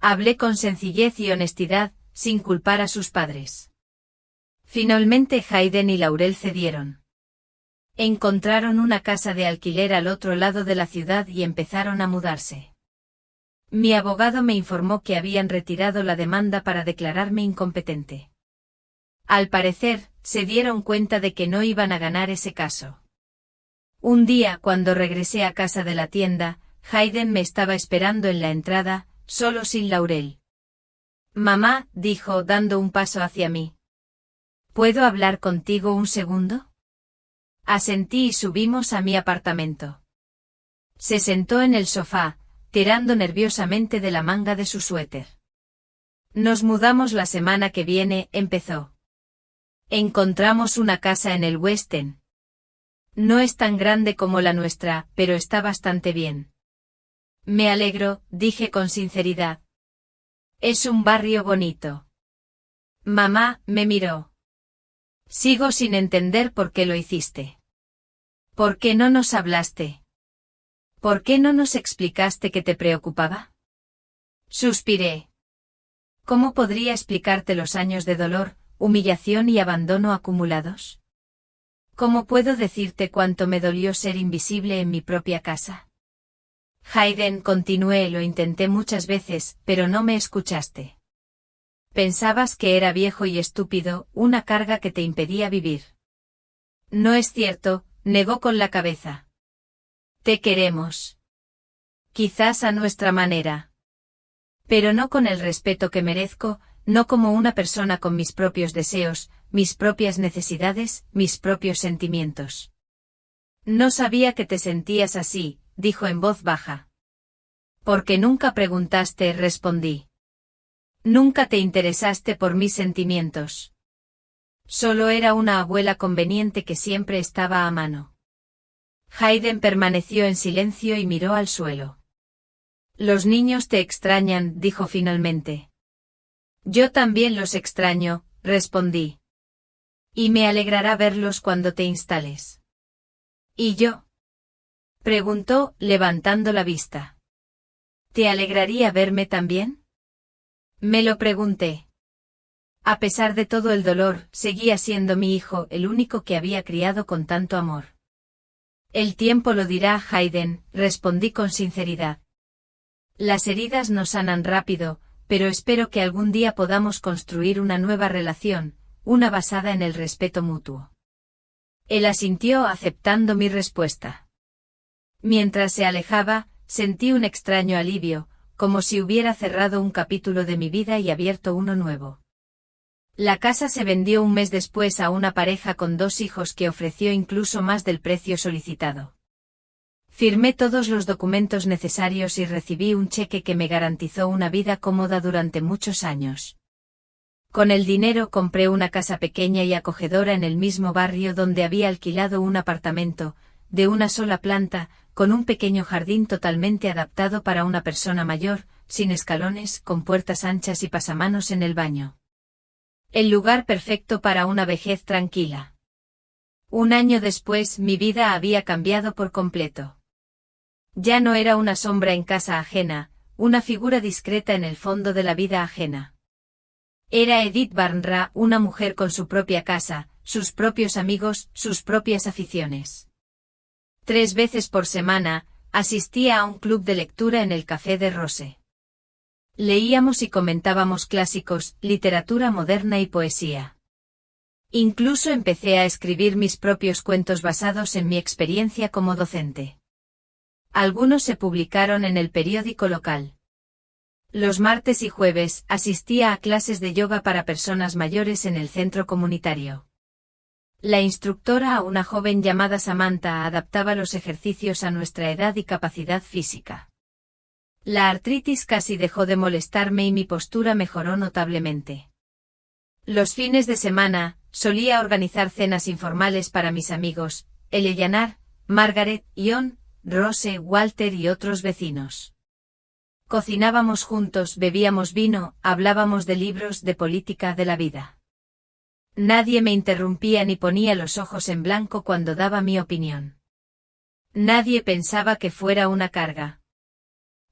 Hablé con sencillez y honestidad, sin culpar a sus padres. Finalmente Hayden y Laurel cedieron. Encontraron una casa de alquiler al otro lado de la ciudad y empezaron a mudarse. Mi abogado me informó que habían retirado la demanda para declararme incompetente. Al parecer, se dieron cuenta de que no iban a ganar ese caso. Un día, cuando regresé a casa de la tienda, Hayden me estaba esperando en la entrada, solo sin Laurel. Mamá, dijo, dando un paso hacia mí. ¿Puedo hablar contigo un segundo? Asentí y subimos a mi apartamento. Se sentó en el sofá, tirando nerviosamente de la manga de su suéter. Nos mudamos la semana que viene, empezó. Encontramos una casa en el West End. No es tan grande como la nuestra, pero está bastante bien. Me alegro, dije con sinceridad. Es un barrio bonito. Mamá, me miró. Sigo sin entender por qué lo hiciste. ¿Por qué no nos hablaste? ¿Por qué no nos explicaste que te preocupaba? Suspiré. ¿Cómo podría explicarte los años de dolor, humillación y abandono acumulados? ¿Cómo puedo decirte cuánto me dolió ser invisible en mi propia casa? Hayden, continué, lo intenté muchas veces, pero no me escuchaste. Pensabas que era viejo y estúpido, una carga que te impedía vivir. No es cierto, negó con la cabeza. Te queremos. Quizás a nuestra manera. Pero no con el respeto que merezco, no como una persona con mis propios deseos, mis propias necesidades, mis propios sentimientos. No sabía que te sentías así, dijo en voz baja. Porque nunca preguntaste, respondí. Nunca te interesaste por mis sentimientos. Solo era una abuela conveniente que siempre estaba a mano. Hayden permaneció en silencio y miró al suelo. Los niños te extrañan, dijo finalmente. Yo también los extraño, respondí. Y me alegrará verlos cuando te instales. ¿Y yo? Preguntó, levantando la vista. ¿Te alegraría verme también? Me lo pregunté. A pesar de todo el dolor, seguía siendo mi hijo, el único que había criado con tanto amor. El tiempo lo dirá, Hayden, respondí con sinceridad. Las heridas no sanan rápido, pero espero que algún día podamos construir una nueva relación, una basada en el respeto mutuo. Él asintió aceptando mi respuesta. Mientras se alejaba, sentí un extraño alivio, como si hubiera cerrado un capítulo de mi vida y abierto uno nuevo. La casa se vendió un mes después a una pareja con 2 hijos que ofreció incluso más del precio solicitado. Firmé todos los documentos necesarios y recibí un cheque que me garantizó una vida cómoda durante muchos años. Con el dinero compré una casa pequeña y acogedora en el mismo barrio donde había alquilado un apartamento, de una sola planta, con un pequeño jardín totalmente adaptado para una persona mayor, sin escalones, con puertas anchas y pasamanos en el baño. El lugar perfecto para una vejez tranquila. Un año después mi vida había cambiado por completo. Ya no era una sombra en casa ajena, una figura discreta en el fondo de la vida ajena. Era Edith Barnra, una mujer con su propia casa, sus propios amigos, sus propias aficiones. 3 veces por semana, asistía a un club de lectura en el Café de Rose. Leíamos y comentábamos clásicos, literatura moderna y poesía. Incluso empecé a escribir mis propios cuentos basados en mi experiencia como docente. Algunos se publicaron en el periódico local. Los martes y jueves asistía a clases de yoga para personas mayores en el centro comunitario. La instructora, una joven llamada Samantha, adaptaba los ejercicios a nuestra edad y capacidad física. La artritis casi dejó de molestarme y mi postura mejoró notablemente. Los fines de semana, solía organizar cenas informales para mis amigos, Eleanor, Margaret, Ion, Rose, Walter y otros vecinos. Cocinábamos juntos, bebíamos vino, hablábamos de libros, de política, de la vida. Nadie me interrumpía ni ponía los ojos en blanco cuando daba mi opinión. Nadie pensaba que fuera una carga.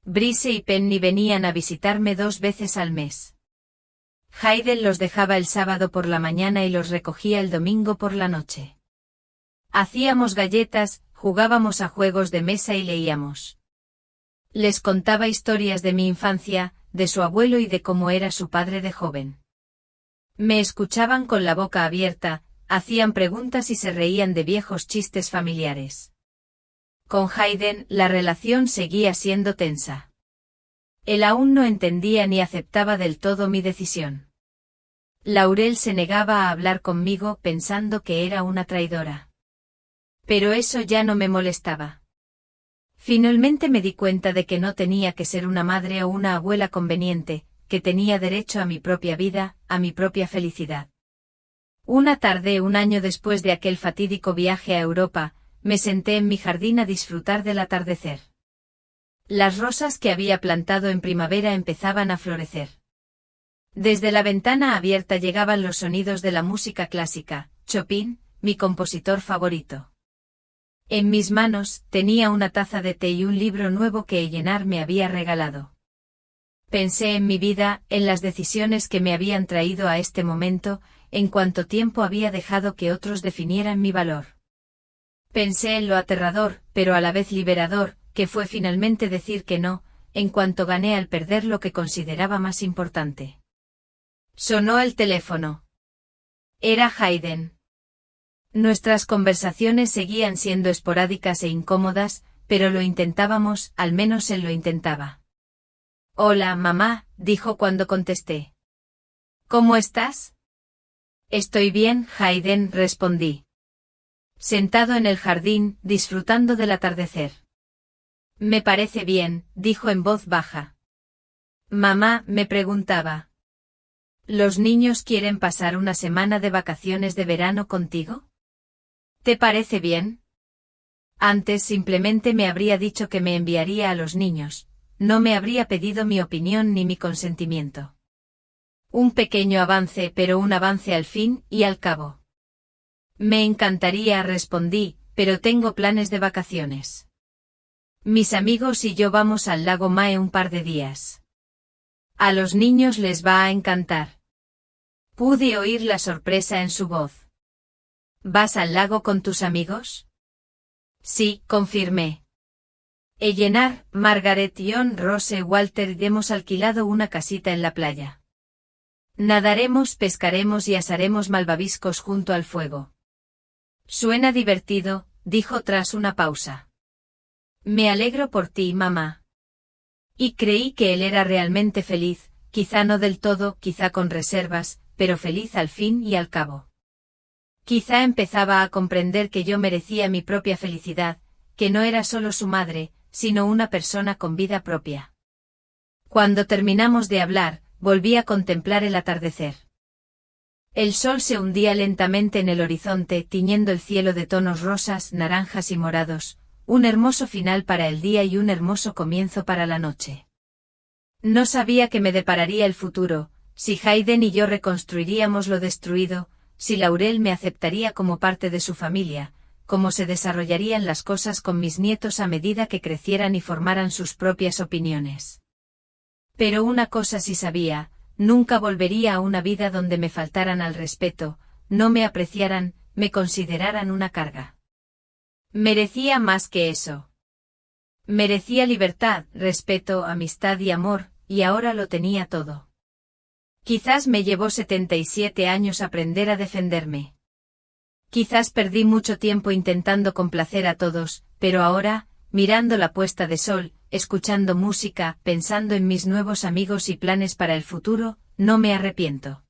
Brice y Penny venían a visitarme 2 veces al mes. Hayden los dejaba el sábado por la mañana y los recogía el domingo por la noche. Hacíamos galletas, jugábamos a juegos de mesa y leíamos. Les contaba historias de mi infancia, de su abuelo y de cómo era su padre de joven. Me escuchaban con la boca abierta, hacían preguntas y se reían de viejos chistes familiares. Con Hayden, la relación seguía siendo tensa. Él aún no entendía ni aceptaba del todo mi decisión. Laurel se negaba a hablar conmigo pensando que era una traidora. Pero eso ya no me molestaba. Finalmente me di cuenta de que no tenía que ser una madre o una abuela conveniente, que tenía derecho a mi propia vida, a mi propia felicidad. Una tarde, un año después de aquel fatídico viaje a Europa, me senté en mi jardín a disfrutar del atardecer. Las rosas que había plantado en primavera empezaban a florecer. Desde la ventana abierta llegaban los sonidos de la música clásica, Chopin, mi compositor favorito. En mis manos tenía una taza de té y un libro nuevo que Eleanor me había regalado. Pensé en mi vida, en las decisiones que me habían traído a este momento, en cuánto tiempo había dejado que otros definieran mi valor. Pensé en lo aterrador, pero a la vez liberador, que fue finalmente decir que no, en cuanto gané al perder lo que consideraba más importante. Sonó el teléfono. Era Hayden. Nuestras conversaciones seguían siendo esporádicas e incómodas, pero lo intentábamos, al menos él lo intentaba. Hola, mamá, dijo cuando contesté. ¿Cómo estás? Estoy bien, Hayden, respondí. Sentado en el jardín, disfrutando del atardecer. Me parece bien, dijo en voz baja. Mamá, me preguntaba. ¿Los niños quieren pasar una semana de vacaciones de verano contigo? ¿Te parece bien? Antes simplemente me habría dicho que me enviaría a los niños, no me habría pedido mi opinión ni mi consentimiento. Un pequeño avance, pero un avance al fin y al cabo. Me encantaría, respondí, pero tengo planes de vacaciones. Mis amigos y yo vamos al lago Mae un par de días. A los niños les va a encantar. Pude oír la sorpresa en su voz. ¿Vas al lago con tus amigos? Sí, confirmé. Eleanor, Margaret, John, Rose, Walter y hemos alquilado una casita en la playa. Nadaremos, pescaremos y asaremos malvaviscos junto al fuego. Suena divertido, dijo tras una pausa. Me alegro por ti, mamá. Y creí que él era realmente feliz, quizá no del todo, quizá con reservas, pero feliz al fin y al cabo. Quizá empezaba a comprender que yo merecía mi propia felicidad, que no era solo su madre, sino una persona con vida propia. Cuando terminamos de hablar, volví a contemplar el atardecer. El sol se hundía lentamente en el horizonte, tiñendo el cielo de tonos rosas, naranjas y morados, un hermoso final para el día y un hermoso comienzo para la noche. No sabía qué me depararía el futuro, si Hayden y yo reconstruiríamos lo destruido, si Laurel me aceptaría como parte de su familia, cómo se desarrollarían las cosas con mis nietos a medida que crecieran y formaran sus propias opiniones. Pero una cosa sí sabía, nunca volvería a una vida donde me faltaran al respeto, no me apreciaran, me consideraran una carga. Merecía más que eso. Merecía libertad, respeto, amistad y amor, y ahora lo tenía todo. Quizás me llevó 77 años aprender a defenderme. Quizás perdí mucho tiempo intentando complacer a todos, pero ahora, mirando la puesta de sol, escuchando música, pensando en mis nuevos amigos y planes para el futuro, no me arrepiento.